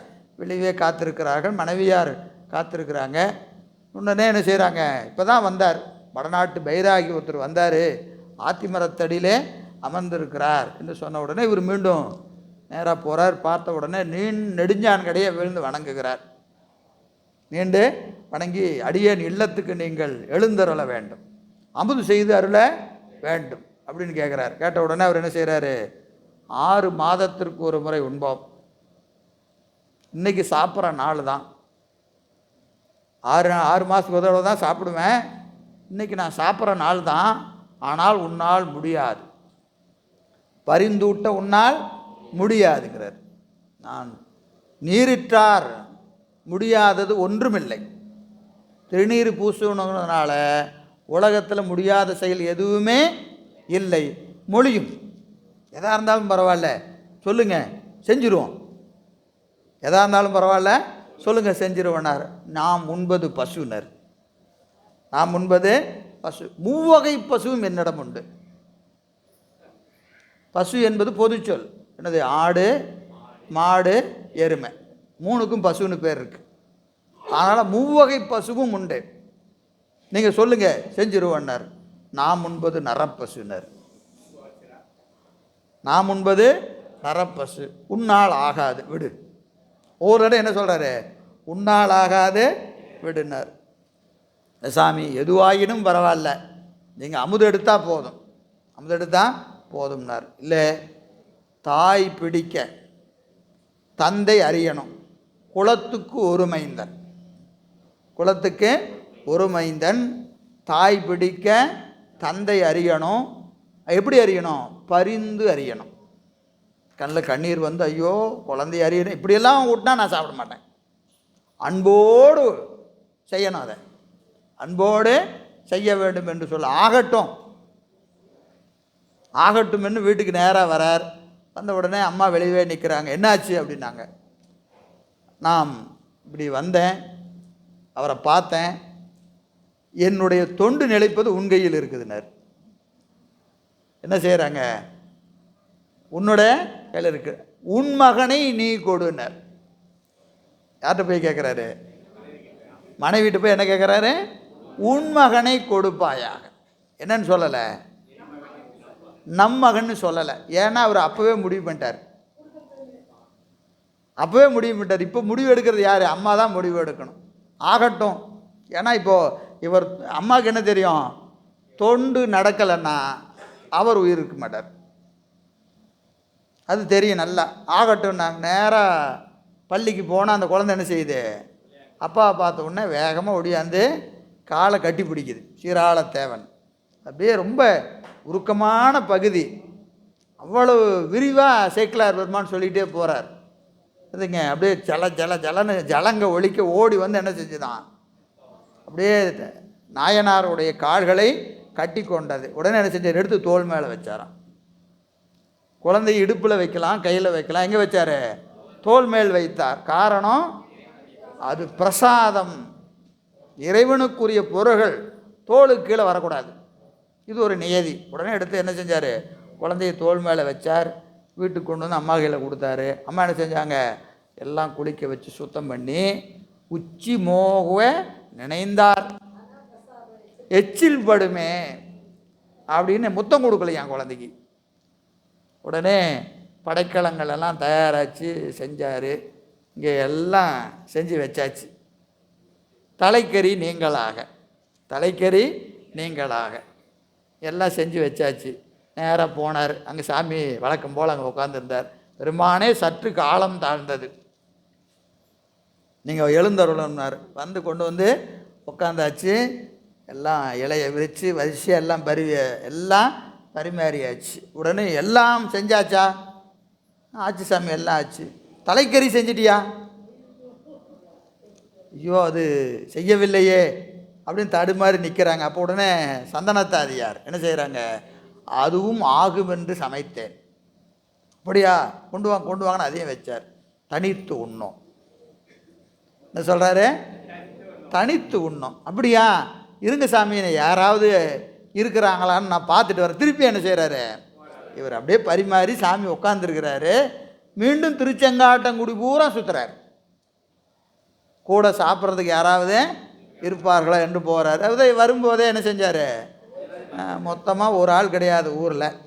வெளியே காத்திருக்கிறார்கள், மனைவியார் காத்திருக்கிறாங்க. உடனே என்ன செய்கிறாங்க, இப்போ தான் வந்தார், வடநாட்டு பைராகி ஒருத்தர் வந்தார், ஆத்திமரத்தடியிலே அமர்ந்திருக்கிறார் என்று சொன்ன உடனே இவர் மீண்டும் நேராக போகிறார். பார்த்த உடனே நெடுஞ்சான் கடையை விழுந்து வணங்குகிறார். நீண்டு வணங்கி, அடியேன் இல்லத்துக்கு நீங்கள் எழுந்தருள வேண்டும், அமுது செய்து அருள வேண்டும் அப்படின்னு கேட்குறார். கேட்ட உடனே அவர் என்ன செய்கிறாரு, 6 மாதத்திற்கு ஒரு முறை உண்போம், இன்றைக்கி சாப்பிட்ற நாள் தான், 6 மாதத்துக்கு ஒரு தடவை தான் சாப்பிடுவேன், இன்றைக்கி நான் சாப்பிட்ற நாள் தான், ஆனால் உன்னால் முடியாது, பரிந்தூட்ட உன்னால் முடியாதுங்கிறார். நான் நீரிட்டார் முடியாதது ஒன்றுமில்லை, திருநீர் பூசணுங்கிறதுனால உலகத்தில் முடியாத செயல் எதுவுமே இல்லை. மொழியும் எதாக இருந்தாலும் பரவாயில்ல சொல்லுங்கள் செஞ்சிருவோம், எதாக இருந்தாலும் பரவாயில்ல சொல்லுங்கள் செஞ்சிருவனார். நாம் உண்பது பசுனர், நாம் உண்பது பசு, மூவகை பசுவும் என்னிடம் உண்டு. பசு என்பது பொதுச்சொல், என்னது, ஆடு மாடு எருமை, 3க்கும் பசுன்னு பேர் இருக்குது. அதனால் மூவகை பசுவும் உண்டு, நீங்கள் சொல்லுங்கள் செஞ்சிருவன்னார். நாம் உண்பது நரப்பசுனர், நாம் உண்பது நரப்பசு, உன்னால் ஆகாது விடு. ஒவ்வொரு இடம் என்ன சொல்கிறாரு, உன்னால் ஆகாது விடுனார். சாமி எதுவாயினும் பரவாயில்ல, நீங்கள் அமுது எடுத்தால் போதும், அமுது எடுத்தால் போதும்னார். இல்லை, தாய் பிடிக்க தந்தை அறியணும், குலத்துக்கு ஒரு மைந்தன், குலத்துக்கு ஒரு மைந்தன், தாய் பிடிக்க தந்தை அறியணும். எப்படி அறியணும், பரிந்து அறியணும். கண்ணில் கண்ணீர் வந்து ஐயோ குழந்தை அறியணும், இப்படியெல்லாம் விட்டா நான் சாப்பிட மாட்டேன், அன்போடு செய்யணும், அதை அன்போடு செய்ய வேண்டும் என்று சொல்ல. ஆகட்டும் ஆகட்டும் என்று வீட்டுக்கு நேராக வரார். வந்த உடனே அம்மா வெளியே நிற்கிறாங்க. என்னாச்சு அப்படின்னாங்க. நான் இப்படி வந்தேன், அவரை பார்த்தேன், என்னுடைய தொண்டு நிலைப்பது உன் கையில் இருக்குதுனர். என்ன செய்கிறாங்க, உன்னோட கையில் இருக்கு, உன் மகனை நீ கொடுனர். யார்கிட்ட போய் கேட்குறாரு, மனைவிட்டு போய் என்ன கேட்குறாரு, உன் மகனை கொடுப்பாயாக. என்னன்னு சொல்லலை, நம் மகன்னு சொல்லலை. ஏன்னா அவர் அப்போவே முடிவு பண்ணிட்டார், அப்போவே முடிவு பண்ணிட்டார். இப்போ முடிவு எடுக்கிறது யார், அம்மா தான் முடிவு எடுக்கணும். ஆகட்டும், ஏன்னா இப்போது இவர் அம்மாவுக்கு என்ன தெரியும், தொண்டு நடக்கலைன்னா அவர் உயிர் இருக்க மாட்டார், அது தெரியும் நல்லா. ஆகட்டும், நான் நேராக பள்ளிக்கு போனால் அந்த குழந்தை என்ன செய்யுது, அப்பா பார்த்த உடனே வேகமாக ஒடியாந்து காலை கட்டி பிடிக்குது. சீராள தேவன் அப்படியே ரொம்ப உருக்கமான பகுதி, அவ்வளவு விரிவாக சேக்கிலார் பெருமான் சொல்லிகிட்டே போகிறார். இதுங்க அப்படியே ஜலன்னு ஜலங்க ஒழிக்க ஓடி வந்து என்ன செஞ்சுதான், அப்படியே நாயனாருடைய கால்களை கட்டி கொண்டது. உடனே என்ன செஞ்சார், எடுத்து தோள் மேலே வச்சாராம். குழந்தை இடுப்பில் வைக்கலாம், கையில் வைக்கலாம், எங்கே வச்சார், தோள் மேல் வைத்தார். காரணம், அது பிரசாதம், இறைவனுக்குரிய பொருள்கள் தோளுக்கு கீழே வரக்கூடாது, இது ஒரு நியதி. உடனே எடுத்து என்ன செஞ்சார், குழந்தைய தோள் மேலே வச்சார், வீட்டுக்கு கொண்டு வந்து அம்மா கையில் கொடுத்தாரு. அம்மா என்ன செஞ்சாங்க, எல்லாம் குளிக்க வச்சு சுத்தம் பண்ணி உச்சி மோகுவ நினைந்தார், எச்சில் படுமே அப்படின்னு முத்தம் கொடுக்கலையாம் குழந்தைக்கு. உடனே படைக்கலங்கள் எல்லாம் தயாராச்சு செஞ்சார். இங்கே எல்லாம் செஞ்சு வச்சாச்சு. தலைக்கறி நீங்களாக, தலைக்கறி நீங்களாக எல்லாம் செஞ்சு வச்சாச்சு. நேராக போனார். அங்கே சாமி வழக்கம் போல் அங்கே உட்காந்துருந்தார். பெருமானே சற்று காலம் தாழ்ந்தது, நீங்கள் எழுந்தருளன்னார். வந்து கொண்டு வந்து உட்காந்தாச்சு. எல்லாம் இலையை விரித்து வரிசையாக எல்லாம் பரிமாறியாச்சு. உடனே எல்லாம் செஞ்சாச்சா, ஆச்சு சாமி, எல்லாம் ஆச்சு. தலைக்கறி செஞ்சிட்டியா, ஐயோ அது செய்யவில்லையே அப்படின்னு தடுமாறி நிற்கிறாங்க. அப்போ உடனே சந்தனத்தாதியார் என்ன செய்கிறாங்க, அதுவும் ஆகும் என்று சமைத்தேன். அப்படியா, கொண்டு வாங்கன்னு அதையும் வச்சார். தனித்து உண்ணோம். என்ன சொல்கிறாரு, தனித்து உண்ணும். அப்படியா, இருங்க சாமி, யாராவது இருக்கிறாங்களான்னு நான் பார்த்துட்டு வரேன். திருப்பி என்ன செய்கிறாரு, இவர் அப்படியே பரிமாறி சாமி உட்காந்துருக்கிறாரு. மீண்டும் திருச்செங்காட்டங்குடி பூரா சுற்றுறார். கூட சாப்பிட்றதுக்கு யாராவது இருப்பார்களா என்று போகிறார். அது வரும்போதே என்ன செஞ்சார், மொத்தமாக ஒரு ஆள் கிடையாது ஊரில்.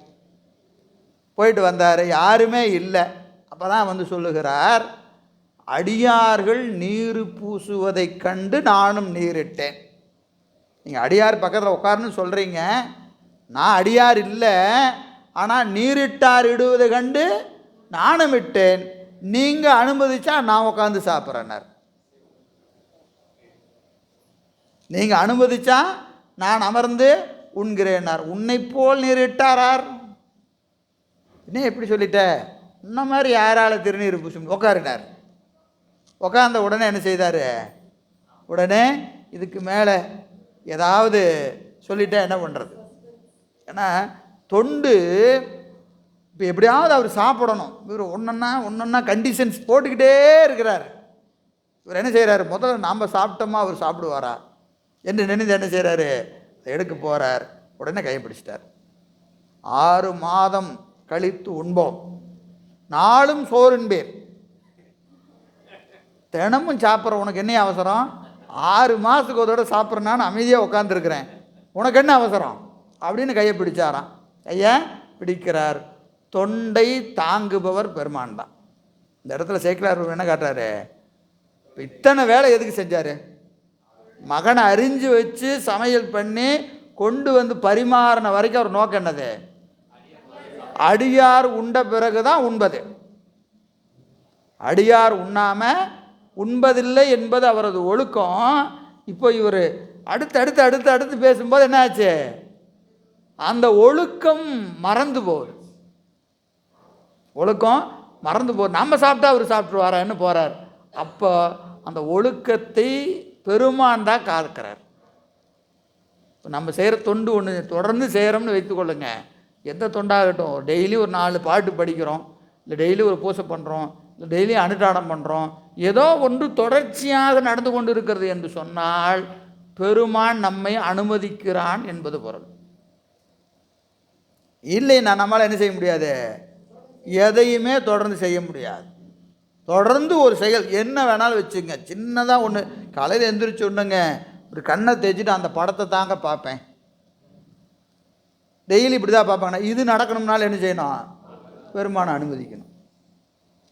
போயிட்டு வந்தார், யாருமே இல்லை. அப்போ தான் வந்து சொல்லுகிறார், அடியார்கள் நீர் பூசுவதை கண்டு நானும் நீரிட்டேன். நீங்கள் அடியார் பக்கத்தில் உட்காருன்னு சொல்கிறீங்க, நான் அடியார் இல்லை, ஆனால் நீரிட்டார் இடுவதை கண்டு நானும் விட்டேன். நீங்கள் அனுமதிச்சா நான் உட்காந்து சாப்பிட்றேன்னார். நீங்கள் அனுமதிச்சா நான் அமர்ந்து உண்கிறேன்னார். உன்னை போல் நீரிட்டாரார். என்ன எப்படி சொல்லிட்ட, இந்த மாதிரி யாரால் திருநீர் பூசும் உட்காருனார். உட்கார்ந்த உடனே என்ன செய்தார், உடனே இதுக்கு மேலே ஏதாவது சொல்லிட்டா என்ன பண்ணுறது. ஏன்னா தொண்டு இப்போ எப்படியாவது அவர் சாப்பிடணும். இவர் ஒன்றா கண்டிஷன்ஸ் போட்டுக்கிட்டே இருக்கிறார். இவர் என்ன செய்கிறார், முதல்ல நாம் சாப்பிட்டோமா அவர் சாப்பிடுவாரா என்று நினைந்து என்ன செய்கிறாரு, எடுக்க போகிறார். உடனே கைப்பிடிச்சிட்டார். 6 மாதம் கழித்து உண்போம், நாளும் சோறின் பேர். தினமும் சாப்பிட்ற உனக்கு என்ன அவசரம், 6 மாதத்துக்கு ஒரு தடவை சாப்பிட்றேன்னு அமைதியாக உட்காந்துருக்கிறேன், உனக்கு என்ன அவசரம் அப்படின்னு கையை பிடிச்சாராம். கையை பிடிக்கிறார். தொண்டை தாங்குபவர் பெருமான் தான். இந்த இடத்துல சேக்கிலார் என்ன காட்டுறாரு, இத்தனை வேலை எதுக்கு செஞ்சார், மகனை அறிஞ்சு வச்சு சமையல் பண்ணி கொண்டு வந்து பரிமாறின வரைக்கும் அவர் நோக்கம் என்னது, அடியார் உண்ட பிறகு தான் உண்பது. அடியார் உண்ணாம உண்பதில்லை என்பது அவரது ஒழுக்கம். இப்போ இவர் அடுத்து பேசும்போது என்ன ஆச்சு, அந்த ஒழுக்கம் மறந்து போகுது. ஒழுக்கம் மறந்து போகுது. நம்ம சாப்பிட்டா அவர் சாப்பிட்டுருவாரான்னு போகிறார். அப்போ அந்த ஒழுக்கத்தை பெருமான் தான் காக்கிறார். இப்போ நம்ம செய்கிற தொண்டு ஒன்று தொடர்ந்து செய்கிறோம்னு வைத்துக்கொள்ளுங்க, எந்த தொண்டாகட்டும், டெய்லி ஒரு 4 பாட்டு படிக்கிறோம், இல்லை டெய்லி ஒரு பூசை பண்ணுறோம், இல்லை டெய்லி அனுஷ்டானம் பண்ணுறோம், ஏதோ ஒன்று தொடர்ச்சியாக நடந்து கொண்டு இருக்கிறது என்று சொன்னால் பெருமான் நம்மை அனுமதிக்கிறான் என்பது பொருள். இல்லைன்னா நம்மளால் என்ன செய்ய முடியாது, எதையுமே தொடர்ந்து செய்ய முடியாது. தொடர்ந்து ஒரு செயல் என்ன வேணாலும் வச்சுங்க, சின்னதாக ஒன்று காலையில் எந்திரிச்சு ஒன்றுங்க ஒரு கண்ணை தேய்ச்சிட்டு அந்த படத்தை தாங்க பார்ப்பேன், டெய்லி இப்படி தான் பார்ப்பாங்க. இது நடக்கணும்னாலும் என்ன செய்யணும், பெருமானை அனுமதிக்கணும்.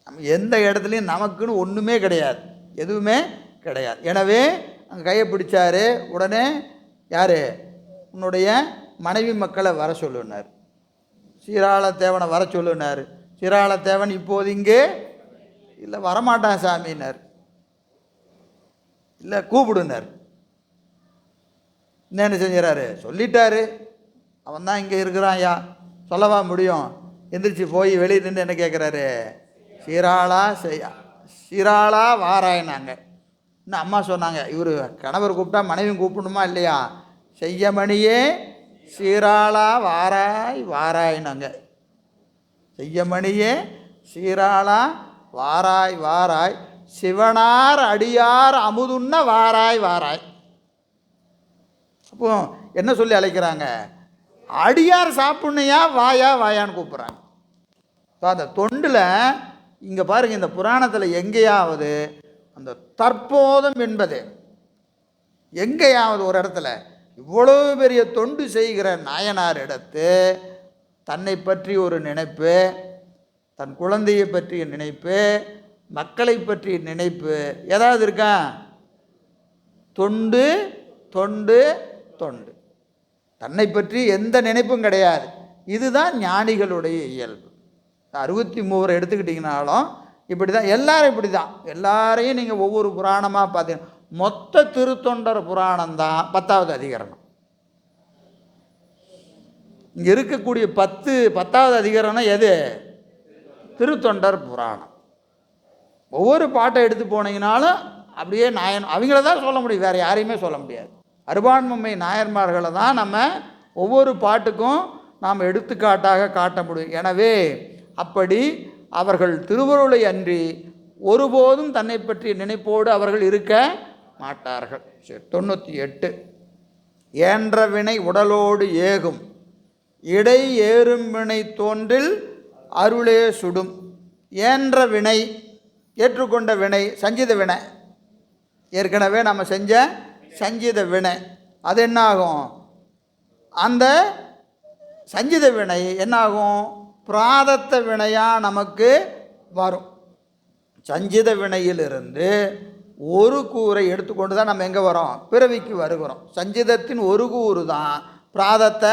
நம்ம எந்த இடத்துலையும் நமக்குன்னு ஒன்றுமே கிடையாது, எதுவுமே கிடையாது. எனவே அங்கே கையை பிடிச்சாரு. உடனே யார், உன்னுடைய மனைவி மக்களை வர சொல்லுனார். சீராள தேவனை வர சொல்லுனார். சீராள தேவன் இப்போது இங்கே இல்லை, வரமாட்டான் சாமினார். இல்லை கூப்பிடுனார். என்ன செஞ்சாரு, சொல்லிட்டாரு, அவன் தான் இங்கே இருக்கிறான், ஐயா சொல்லவா முடியும். எந்திரிச்சு போய் வெளியே நின்று என்ன கேட்குறாரு, சீராளா வாராயினாங்க. இன்னும் அம்மா சொன்னாங்க, இவர் கணவர் கூப்பிட்டா மனைவியும் கூப்பிடணுமா இல்லையா, செய்யமணியே சீராளா வாராயினாங்க. செய்யமணியே சீராளா வாராய் சிவனார் அடியார் அமுதுண்ண வாராய். அப்போ என்ன சொல்லி அழைக்கிறாங்க, அடியார் சாப்பிட்ணையா வாயான்னு கூப்பிட்றாங்க. அந்த தொண்டில் இங்கே பாருங்கள், இந்த புராணத்தில் எங்கேயாவது அந்த தற்போதம் என்பது எங்கேயாவது ஒரு இடத்துல இவ்வளவு பெரிய தொண்டு செய்கிற நாயனார் இடத்து தன்னை பற்றி ஒரு நினைப்பு, தன் குழந்தையை பற்றிய நினைப்பு, மக்களை பற்றிய நினைப்பு ஏதாவது இருக்கா? தொண்டு தொண்டு தொண்டு, தன்னை பற்றி எந்த நினைப்பும் கிடையாது. இதுதான் ஞானிகளுடைய இயல்பு. 63 எடுத்துக்கிட்டிங்கனாலும் இப்படி தான், எல்லாரும் இப்படி தான். எல்லாரையும் நீங்கள் ஒவ்வொரு புராணமாக பார்த்தீங்கன்னா மொத்த திருத்தொண்டர் புராணம் தான் 10வது அதிகரணம். இங்கே இருக்கக்கூடிய 10வது அதிகரணம் எது? திருத்தொண்டர் புராணம். ஒவ்வொரு பாட்டை எடுத்து போனீங்கனாலும் அப்படியே அவங்கள தான் சொல்ல முடியும், வேறு யாரையுமே சொல்ல முடியாது. அருபான்மை நாயன்மார்களை தான் நம்ம ஒவ்வொரு பாட்டுக்கும் நாம் எடுத்துக்காட்டாக காட்ட முடியும். எனவே அப்படி அவர்கள் திருவருளை அன்றி ஒருபோதும் தன்னை பற்றிய நினைப்போடு அவர்கள் இருக்க மாட்டார்கள். சரி, 98. ஏன்ற வினை உடலோடு ஏகும், இடை ஏறும் வினை தோன்றில் அருளே சுடும். ஏன்ற வினை, ஏற்றுக்கொண்ட வினை, சஞ்சித வினை, ஏற்கனவே நம்ம செஞ்ச சஞ்சித வினை, அது என்னாகும்? அந்த சஞ்சித வினை என்னாகும்? பிராதத்த வினையாக நமக்கு வரும். சஞ்சித வினையிலிருந்து ஒரு கூரை எடுத்துக்கொண்டு தான் நம்ம எங்கே வரோம்? பிறவிக்கு வருகிறோம். சஞ்சிதத்தின் ஒரு கூறு தான் பிராதத்த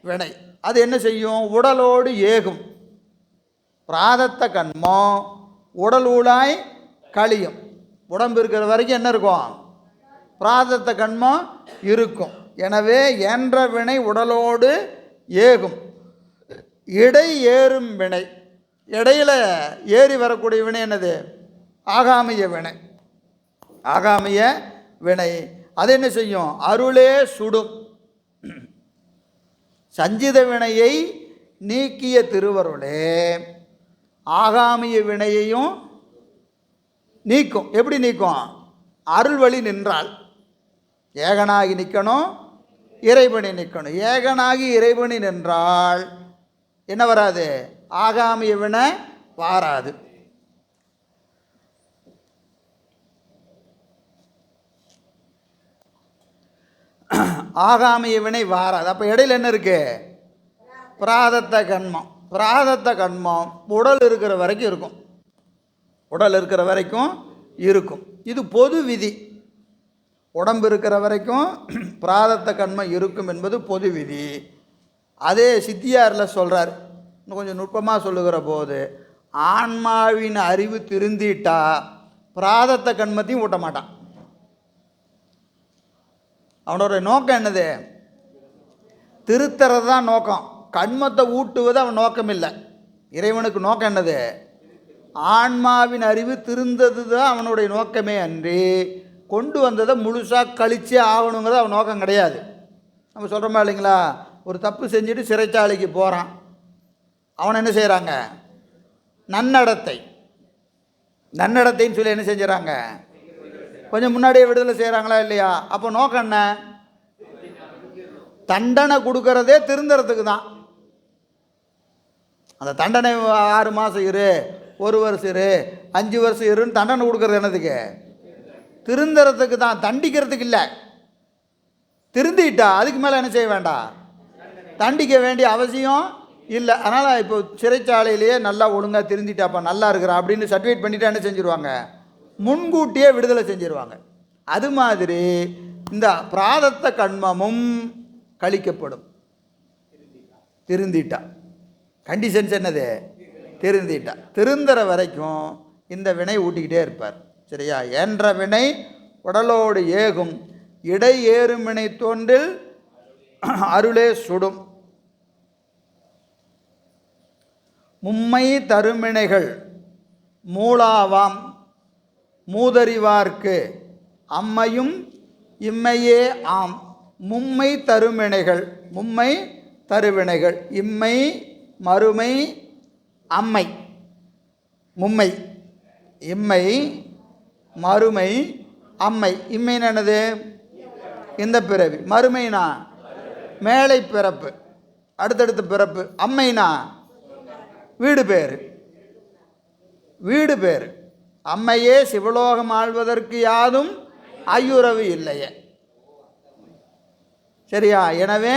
வினை. அது என்ன செய்யும்? உடலோடு ஏகும். பிராதத்த கண்மம் உடல் ஊழாய் கழியும். உடம்பு இருக்கிற வரைக்கும் என்ன இருக்கும்? பிராதத்த கண்மம் இருக்கும். எனவே என்ற வினை உடலோடு ஏகும், இடை ஏறும் வினை, இடையில் ஏறி வரக்கூடிய வினை என்னது? ஆகாமிய வினை. ஆகாமிய வினை அது என்ன செய்யும்? அருளே சுடும். சஞ்சித வினையை நீக்கிய திருவருளே ஆகாமிய வினையையும் நீக்கும். எப்படி நீக்கும்? அருள் வழி நின்றால். ஏகனாகி நிற்கணும், இறைவனி நிற்கணும். ஏகனாகி இறைவனி நின்றால் என்ன வராது? ஆகாமிய வினை வாராது. ஆகாமிய வினை வாராது. அப்போ இடையில் என்ன இருக்கு? பிராதத்த கண்மம். பிராதத்த கண்மம் உடல் இருக்கிற வரைக்கும் இருக்கும். உடல் இருக்கிற வரைக்கும் இருக்கும். இது பொது விதி. உடம்பு இருக்கிற வரைக்கும் பிராதத்த கண்மம் இருக்கும் என்பது பொது விதி. அதே சித்தியாரில் சொல்கிறார், இன்னும் கொஞ்சம் நுட்பமாக சொல்லுகிற போது, ஆன்மாவின் அறிவு திருந்திட்டா பிராதத்த கண்மத்தையும் ஊட்ட மாட்டான். அவனோட நோக்கம் என்னது? திருத்தறது தான் நோக்கம். கண்மத்தை ஊட்டுவது அவன் நோக்கம் இல்லை. இறைவனுக்கு நோக்கம் என்னது? ஆன்மாவின் அறிவு திருந்தது தான் அவனுடைய நோக்கமே அன்றி கொண்டு வந்ததை முழுசாக கழிச்சே ஆகணுங்கிறது அவன் நோக்கம் கிடையாது. நம்ம சொல்கிறோமா இல்லைங்களா? ஒரு தப்பு செஞ்சுட்டு சிறைச்சாலைக்கு போகிறான். அவனை என்ன செய்கிறாங்க? நன்னடத்தை, நன்னடத்தைன்னு சொல்லி என்ன செஞ்சுறாங்க? கொஞ்சம் முன்னாடியே விடுதலை செய்கிறாங்களா இல்லையா? அப்போ நோக்கம் என்ன? தண்டனை கொடுக்கறதே திருந்துறதுக்கு தான். அந்த தண்டனை 6 மாதம் இரு, 1 வருஷம் இரு, 5 வருஷம் இருன்னு தண்டனை கொடுக்கறது என்னதுக்கு? திருந்துறதுக்கு தான், தண்டிக்கிறதுக்கு இல்லை. திருந்திட்டா அதுக்கு மேலே என்ன செய்ய வேண்டாம்? தண்டிக்க வேண்டிய அவசியம் இல்லை. அதனால் இப்போ சிறைச்சாலையிலேயே நல்லா ஒழுங்காக திருந்திட்டாப்பா, நல்லா இருக்கிறா அப்படின்னு சர்டிஃபிகேட் பண்ணிவிட்டு என்ன செஞ்சுருவாங்க? முன்கூட்டியே விடுதலை செஞ்சிருவாங்க. அது மாதிரி இந்த பிராதத்த கண்மமும் கழிக்கப்படும். திருந்திட்டா கண்டிஷன்ஸ் என்னது? திருந்திட்டா. திருந்துற வரைக்கும் இந்த வினை ஊட்டிக்கிட்டே இருப்பார். சரியா? என்ற வினை உடலோடு ஏகும், இடை ஏறும் வினை தோன்றில் அருளே சுடும். மும்மை தருமினைகள் மூளாவாம் மூதறிவார்க்கு அம்மையும் இம்மையே ஆம். மும்மை தருவினைகள், மும்மை தருவினைகள், இம்மை மறுமை அம்மை. மும்மை, இம்மை மறுமை அம்மை. இம்மைன்னு என்னது? இந்த பிறவி. மறுமைனா மேலை பிறப்பு, அடுத்தடுத்த பிறப்பு. அம்மைனா வீடு பேர், வீடு பேர். அம்மையே சிவலோகம் ஆள்வதற்கு யாதும் ஐயுறவு இல்லையே. சரியா? எனவே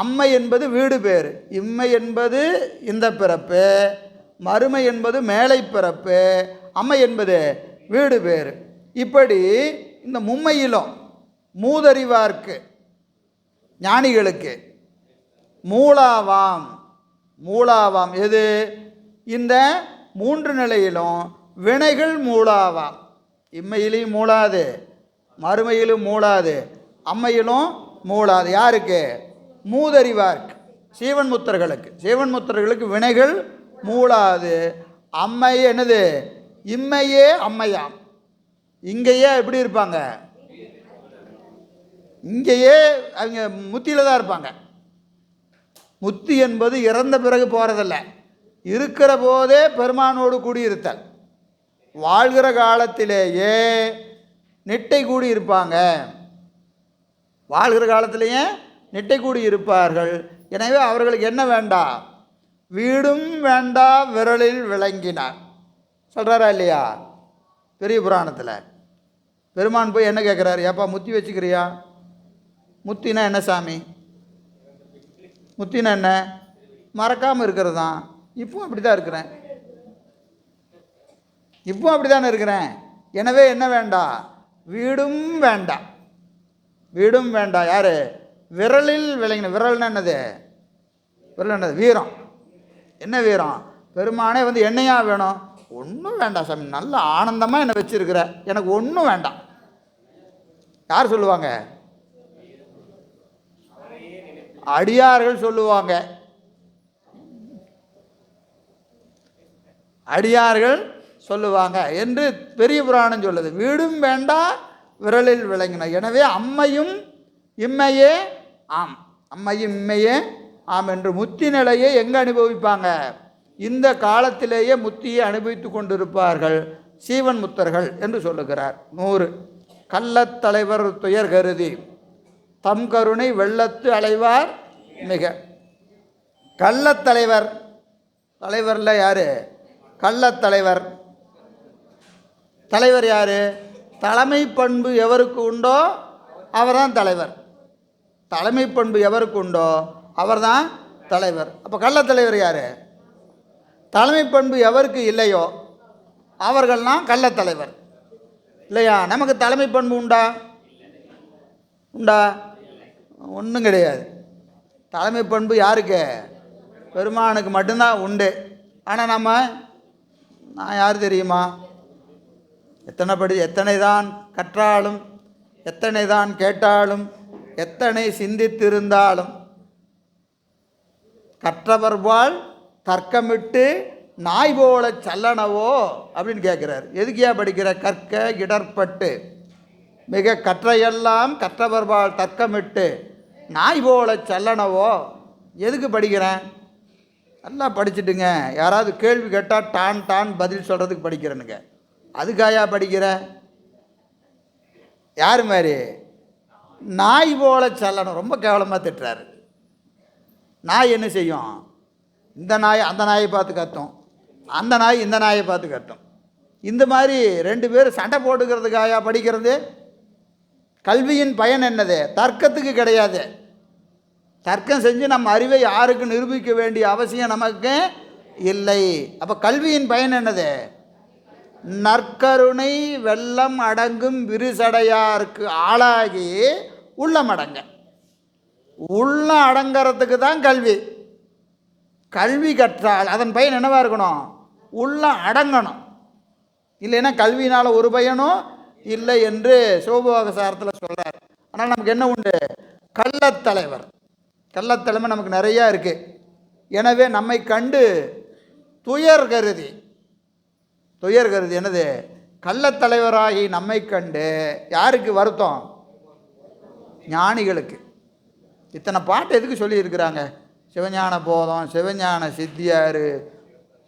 அம்மை என்பது வீடு பேர், இம்மை என்பது இந்த பிறப்பு, மறுமை என்பது மேலை பிறப்பு, அம்மை என்பது வீடு பேர். இப்படி இந்த மும்மையிலும் மூதறிவார்க்கு ஞானிகளுக்கு மூளாவாம். மூளாவாம் எது? இந்த 3 நிலையிலும் வினைகள் மூளாவாம். இம்மையிலையும் மூளாது, மறுமையிலும் மூளாது, அம்மையிலும் மூளாது. யாருக்கு? மூதறிவார்க்கு, சீவன் முத்தர்களுக்கு. சீவன் முத்தர்களுக்கு வினைகள் மூளாது. அம்மை என்னது? இம்மையே அம்மையாம். இங்கேயே எப்படி இருப்பாங்க? இங்கேயே அவங்க முத்தியில் தான் இருப்பாங்க. முத்தி என்பது இறந்த பிறகு போகிறதில்ல, இருக்கிற போதே பெருமானோடு கூடியிருத்தல். வாழ்கிற காலத்திலேயே நிட்டை கூடி இருப்பாங்க. வாழ்கிற காலத்திலேயே நெட்டை கூடி இருப்பார்கள். எனவே அவர்களுக்கு என்ன வேண்டாம்? வீடும் வேண்டா விரலில் விளங்கினார் சொல்கிறாரா இல்லையா? பெரிய புராணத்தில் பெருமான் போய் என்ன கேட்குறாரு? ஏப்பா முத்தி வச்சுக்கிறியா? முத்தினா என்ன சாமி? முத்தினா என்ன? மறக்காமல் இருக்கிறது தான். இப்பவும் அப்படி தான் இருக்கிறேன், இப்பவும் அப்படி தானே இருக்கிறேன். எனவே என்ன வேண்டாம்? வீடும் வேண்டாம். வீடும் வேண்டாம். யார்? விரலில் விளங்கின. விரல்னா என்னது? விரல் என்னது? வீரம். என்ன வீரம்? பெருமானே வந்து என்னையா வேணும்? ஒன்றும் வேண்டாம் சாமி, நல்ல ஆனந்தமாக என்னை வச்சிருக்கிற, எனக்கு ஒன்றும் வேண்டாம். யார் சொல்லுவாங்க? அடியார்கள் சொல்லுவாங்க. அடியார்கள் சொல்லுவாங்க என்று பெரிய புராணம் சொல்லுது. வீடும் வேண்டா விரலில் விளங்கின. எனவே அம்மையும் இம்மையே ஆம், அம்மையும் இம்மையே ஆம் என்று முத்தி நிலையை எங்கே அனுபவிப்பாங்க? இந்த காலத்திலேயே முத்தியை அனுபவித்து கொண்டிருப்பார்கள் சீவன் முத்தர்கள் என்று சொல்லுகிறார். 100 கள்ளத்தலைவர் துயர் கருதி தம் கருணை வெள்ளத்து அலைவார் மிக. கள்ளத்தலைவர், தலைவரில் யார்? கள்ளத்தலைவர். தலைவர் யார்? தலைமை பண்பு எவருக்கு உண்டோ அவர் தான் தலைவர். தலைமை பண்பு எவருக்கு உண்டோ அவர் தான் தலைவர். அப்போ கள்ளத்தலைவர் யார்? தலைமை பண்பு எவருக்கு இல்லையோ அவர்கள்லாம் கள்ளத்தலைவர் இல்லையா? நமக்கு தலைமை பண்பு உண்டா? உண்டா? ஒன்றும் கிடையாது. தலைமை பண்பு யாருக்கு? பெருமானுக்கு மட்டும்தான் உண்டு. ஆனால் நான் யார் தெரியுமா? எத்தனை தான் கற்றாலும், எத்தனை தான் கேட்டாலும், எத்தனை சிந்தித்திருந்தாலும் கற்றவர்பால் தர்க்கமிட்டு நாய் போல சல்லனவோ அப்படின்னு கேட்குறார். எதுக்கியா படிக்கிற? கற்க இடர்பட்டு மிக கற்றையெல்லாம் கற்றவர்பால் தர்க்கமிட்டு நாய் போல சல்லனவோ. எதுக்கு படிக்கிறேன்? நல்லா படிச்சுட்டுங்க. யாராவது கேள்வி கேட்டால் டான் டான் பதில் சொல்கிறதுக்கு படிக்கிறேனுங்க. அதுக்காயா படிக்கிற? யார் மாதிரி? நாய் போல சல்லணும். ரொம்ப கேவலமாக திட்டுறாரு. நாய் என்ன செய்யும்? இந்த நாய் அந்த நாயை பார்த்து கத்தும், அந்த நாய் இந்த நாயை பார்த்து கத்தும். இந்த மாதிரி 2 பேர் சண்டை போட்டுக்கிறதுக்காயா படிக்கிறது? கல்வியின் பயன் என்னது? தர்க்கத்துக்கு கிடையாது. தர்க்கம் செஞ்சு நம்ம அறிவை யாருக்கு நிரூபிக்க வேண்டிய அவசியம் நமக்கு இல்லை. அப்போ கல்வியின் பயன் என்னது? நற்கருணை வெள்ளம் அடங்கும் விரிசடையாருக்கு ஆளாகி உள்ளம் அடங்க. உள்ள அடங்கிறதுக்கு தான் கல்வி. கல்வி கற்றால் அதன் பயன் என்னவாக இருக்கணும்? உள்ள அடங்கணும். இல்லைன்னா கல்வியினால் ஒரு பயனும் இல்லை என்று சிவபோக சாரத்தில் சொல்கிறார். ஆனால் நமக்கு என்ன உண்டு? கள்ளத்தலைவர். கள்ளத்தலைமை நமக்கு நிறையா இருக்குது. எனவே நம்மை கண்டு துயர் கருதி என்னது? கள்ளத்தலைவராகி நம்மை கண்டு யாருக்கு வருத்தம்? ஞானிகளுக்கு. இத்தனை பாட்டு எதுக்கு சொல்லியிருக்கிறாங்க? சிவஞான போதம், சிவஞான சித்தியார்,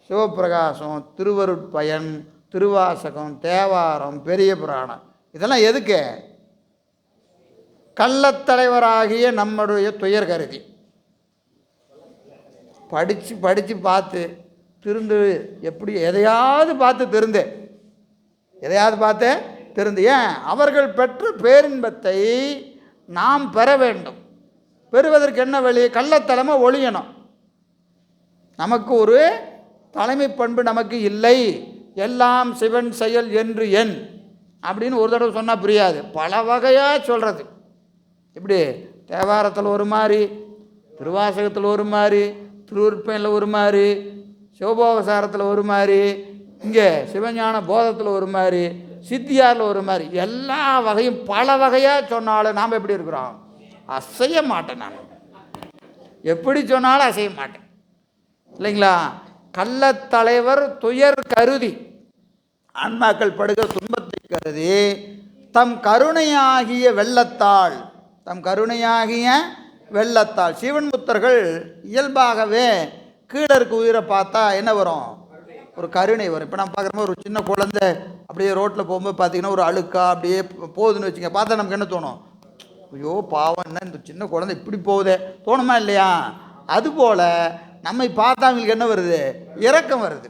சிவப்பிரகாசம், திருவருட்பயன், திருவாசகம், தேவாரம், பெரிய புராணம், இதெல்லாம் எதுக்கு? கள்ளத்தலைவராகிய நம்முடைய துயர் கருதி படித்து பார்த்து திருந்து. எப்படி? எதையாவது பார்த்து திருந்து. ஏன்? அவர்கள் பெற்ற பேரின்பத்தை நாம் பெற வேண்டும். பெறுவதற்கு என்ன வழி? கள்ளத்தலைமை ஒழியணும். நமக்கு ஒரு தலைமை பண்பு நமக்கு இல்லை. எல்லாம் சிவன் செயல் என்று என் அப்படின்னு ஒரு தடவை சொன்னால் புரியாது. பல வகையாக சொல்கிறது. இப்படி தேவாரத்தில் ஒரு மாதிரி, திருவாசகத்தில் ஒரு மாதிரி, திருவுருப்பையில் ஒரு மாதிரி, சிவபோகசாரத்தில் ஒரு மாதிரி, இங்கே சிவஞான போதத்தில் ஒரு மாதிரி, சித்தியாரில் ஒரு மாதிரி, எல்லா வகையும் பல வகையாக சொன்னாலும் நாம் எப்படி இருக்கிறோம்? அசைய மாட்டேன். நான் எப்படி சொன்னாலும் அசைய மாட்டேன் இல்லைங்களா? கள்ளத்தலைவர் துயர் கருதி, ஆன்மாக்கள் படுகிற துன்பத்தை கருதி, தம் கருணையாகிய வெள்ளத்தால் சீவன் முத்தர்கள் இயல்பாகவே கீழே இருக்க உயிரை பார்த்தா என்ன வரும்? ஒரு கருணை வரும். இப்போ நம்ம பார்க்குற ஒரு சின்ன குழந்தை அப்படியே ரோட்டில் போகும்போது பார்த்தீங்கன்னா ஒரு அழுக்கா அப்படியே போகுதுன்னு வச்சுங்க, பார்த்தா நமக்கு என்ன தோணும்? ஐயோ பாவம், என்ன இந்த சின்ன குழந்தை இப்படி போகுதே தோணுமா இல்லையா? அதுபோல் நம்மை பார்த்தா அவங்களுக்கு என்ன வருது? இரக்கம் வருது.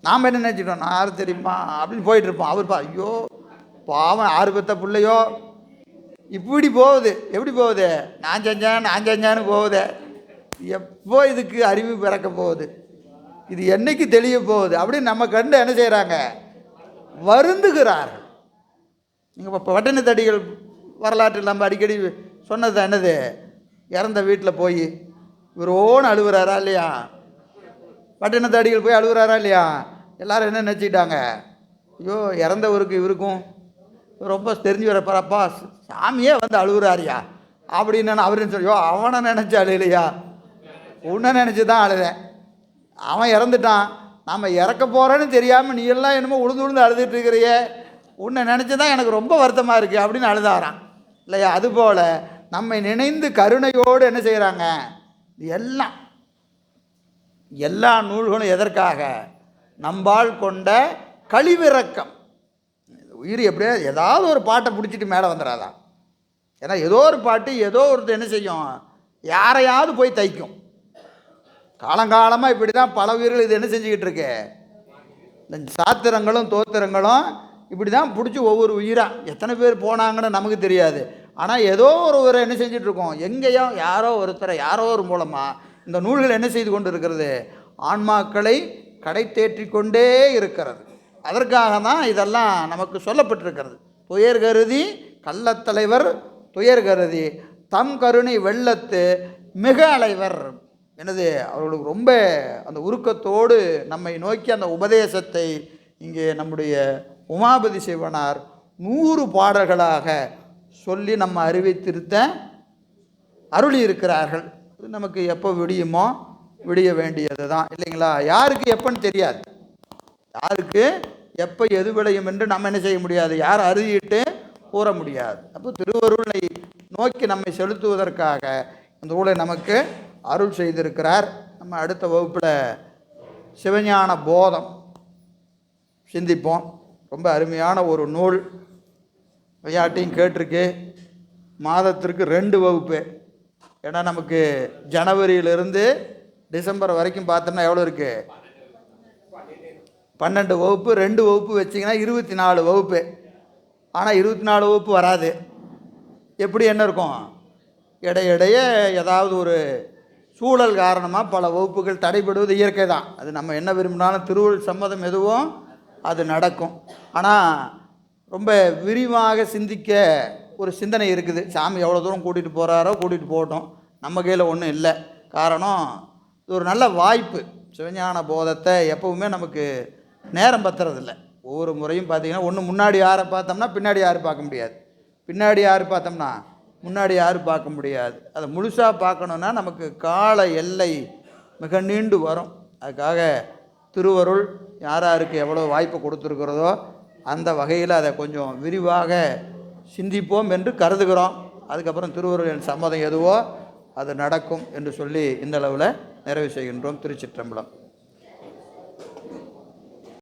நாம் என்ன நினச்சிட்டோம், நான் யாரும் தெரியுமா அப்படின்னு போயிட்டுருப்போம். அவர் ஐயோ பாவம், 6 பெத்த பிள்ளையோ இப்படி போகுது. எப்படி போகுது? நான் செஞ்சான்னு போகுது. எப்போ இதுக்கு அறிவு பிறக்க போகுது? இது என்னைக்கு தெளிய போகுது அப்படின்னு நம்ம கண்டு என்ன செய்கிறாங்க? வருந்துகிறார்கள். நீங்கள் இப்போ பட்டினத்தடிகள் வரலாற்றில் நம்ம அடிக்கடி சொன்னது என்னது? இறந்த வீட்டில் போய் இவரோன்னு அழுகுறாரா இல்லையா? பட்டினத்தடிகள் போய் அழுகுறாரா இல்லையா? எல்லோரும் என்ன நினச்சிக்கிட்டாங்க? ஐயோ இறந்தவருக்கு இவருக்கும் ரொம்ப தெரிஞ்சு வரப்பறப்பா சாமியே வந்து அழுகுறாரியா அப்படின்னு அவருன்னு சொல்லி, அவனை நினச்சி அழுகலையா, உன்னை நினச்சி தான் அழுதேன். அவன் இறந்துட்டான், நாம் இறக்க போகிறேன்னு தெரியாமல் நீ எல்லாம் என்னமோ உழுந்து அழுதுட்டு இருக்கிறியே, உன்னை நினச்சி தான் எனக்கு ரொம்ப வருத்தமாக இருக்குது அப்படின்னு அழுதாரான் இல்லையா? அதுபோல் நம்மை நினைந்து கருணையோடு என்ன செய்கிறாங்க? எல்லா நூல்களும் எதற்காக? நம்பால் கொண்ட கழிவிறக்கம். உயிர் எப்படியா ஏதாவது ஒரு பாட்டை பிடிச்சிட்டு மேலே வந்துடாதான். ஏன்னா ஏதோ ஒரு பாட்டு ஏதோ ஒருத்தர் என்ன செய்யும்? யாரையாவது போய் தைக்கும். காலங்காலமாக இப்படி தான் பல உயிர்கள் இது என்ன செஞ்சுக்கிட்டு இருக்கு? இந்த சாத்திரங்களும் தோத்திரங்களும் இப்படி தான் பிடிச்சி ஒவ்வொரு உயிராக எத்தனை பேர் போனாங்கன்னு நமக்கு தெரியாது. ஆனால் ஏதோ ஒருவரை என்ன செஞ்சிட்ருக்கோம்? எங்கேயோ யாரோ ஒருத்தரை யாரோ ஒரு மூலமாக இந்த நூல்கள் என்ன செய்து கொண்டு இருக்கிறது? ஆன்மாக்களை கடை தேற்றி கொண்டே இருக்கிறது. அதற்காக தான் இதெல்லாம் நமக்கு சொல்லப்பட்டிருக்கிறது. துயர் கருதி கள்ளத்தலைவர் துயர் கருதி தம் கருணை வெள்ளத்து மிக அலைவர். எனது அவர்களுக்கு ரொம்ப அந்த உருக்கத்தோடு நம்மை நோக்கி அந்த உபதேசத்தை இங்கே நம்முடைய உமாபதி சிவனார் 100 பாடல்களாக சொல்லி நம்ம அறிவித்திருத்த அருளி இருக்கிறார்கள். இது நமக்கு எப்போ விடியுமோ விடிய வேண்டியது தான் இல்லைங்களா? யாருக்கு எப்போன்னு தெரியாது, யாருக்கு எப்போ எது விளையும் என்று நம்ம என்ன செய்ய முடியாது, யார் அறியிட்டு கூற முடியாது. அப்போ திருவருளை நோக்கி நம்மை செலுத்துவதற்காக இந்த நூலை நமக்கு அருள் செய்திருக்கிறார். நம்ம அடுத்த வகுப்பில் சிவஞான போதம் சிந்திப்போம். ரொம்ப அருமையான ஒரு நூல், விளையாட்டையும் கேட்டிருக்கு. மாதத்திற்கு 2 வகுப்பு. ஏன்னா நமக்கு ஜனவரியிலிருந்து டிசம்பர் வரைக்கும் பார்த்தோம்னா எவ்வளோ இருக்குது? 12 வகுப்பு. 2 வகுப்பு வச்சிங்கன்னா 24 வகுப்பு. ஆனால் 24 வகுப்பு வராது. எப்படி என்ன இருக்கும்? இடையிடையே ஏதாவது ஒரு சூழல் காரணமாக பல வகுப்புகள் தடைபடுவது இயற்கை தான். அது நம்ம என்ன விரும்பினாலும் திருவள்ளுவர் சம்மதம் எதுவும் அது நடக்கும். ஆனால் ரொம்ப விரிவாக சிந்திக்க ஒரு சிந்தனை இருக்குது. சாமி எவ்வளோ தூரம் கூட்டிகிட்டு போகிறாரோ கூட்டிகிட்டு போகட்டும், நம்ம கையில் ஒன்றும் இல்லை. காரணம் இது ஒரு நல்ல வாய்ப்பு. சிவஞான போதத்தை எப்போவுமே நமக்கு நேரம் பத்துறதில்லை. ஒவ்வொரு முறையும் பார்த்திங்கன்னா ஒன்று முன்னாடி யாரை பார்த்தோம்னா பின்னாடி யாரும் பார்க்க முடியாது, பின்னாடி யார் பார்த்தோம்னா முன்னாடி யாரும் பார்க்க முடியாது. அதை முழுசாக பார்க்கணுன்னா நமக்கு கால எல்லை மிக நீண்டு வரும். அதுக்காக திருவருள் யாராருக்கு எவ்வளோ வாய்ப்பு கொடுத்துருக்கிறதோ அந்த வகையில் அதை கொஞ்சம் விரிவாக சிந்திப்போம் என்று கருதுகிறோம். அதுக்கப்புறம் திருவருளின் சம்மதம் எதுவோ அது நடக்கும் என்று சொல்லி இந்த அளவில் நிறைவு செய்கின்றோம். திருச்சிற்றம்பலம்.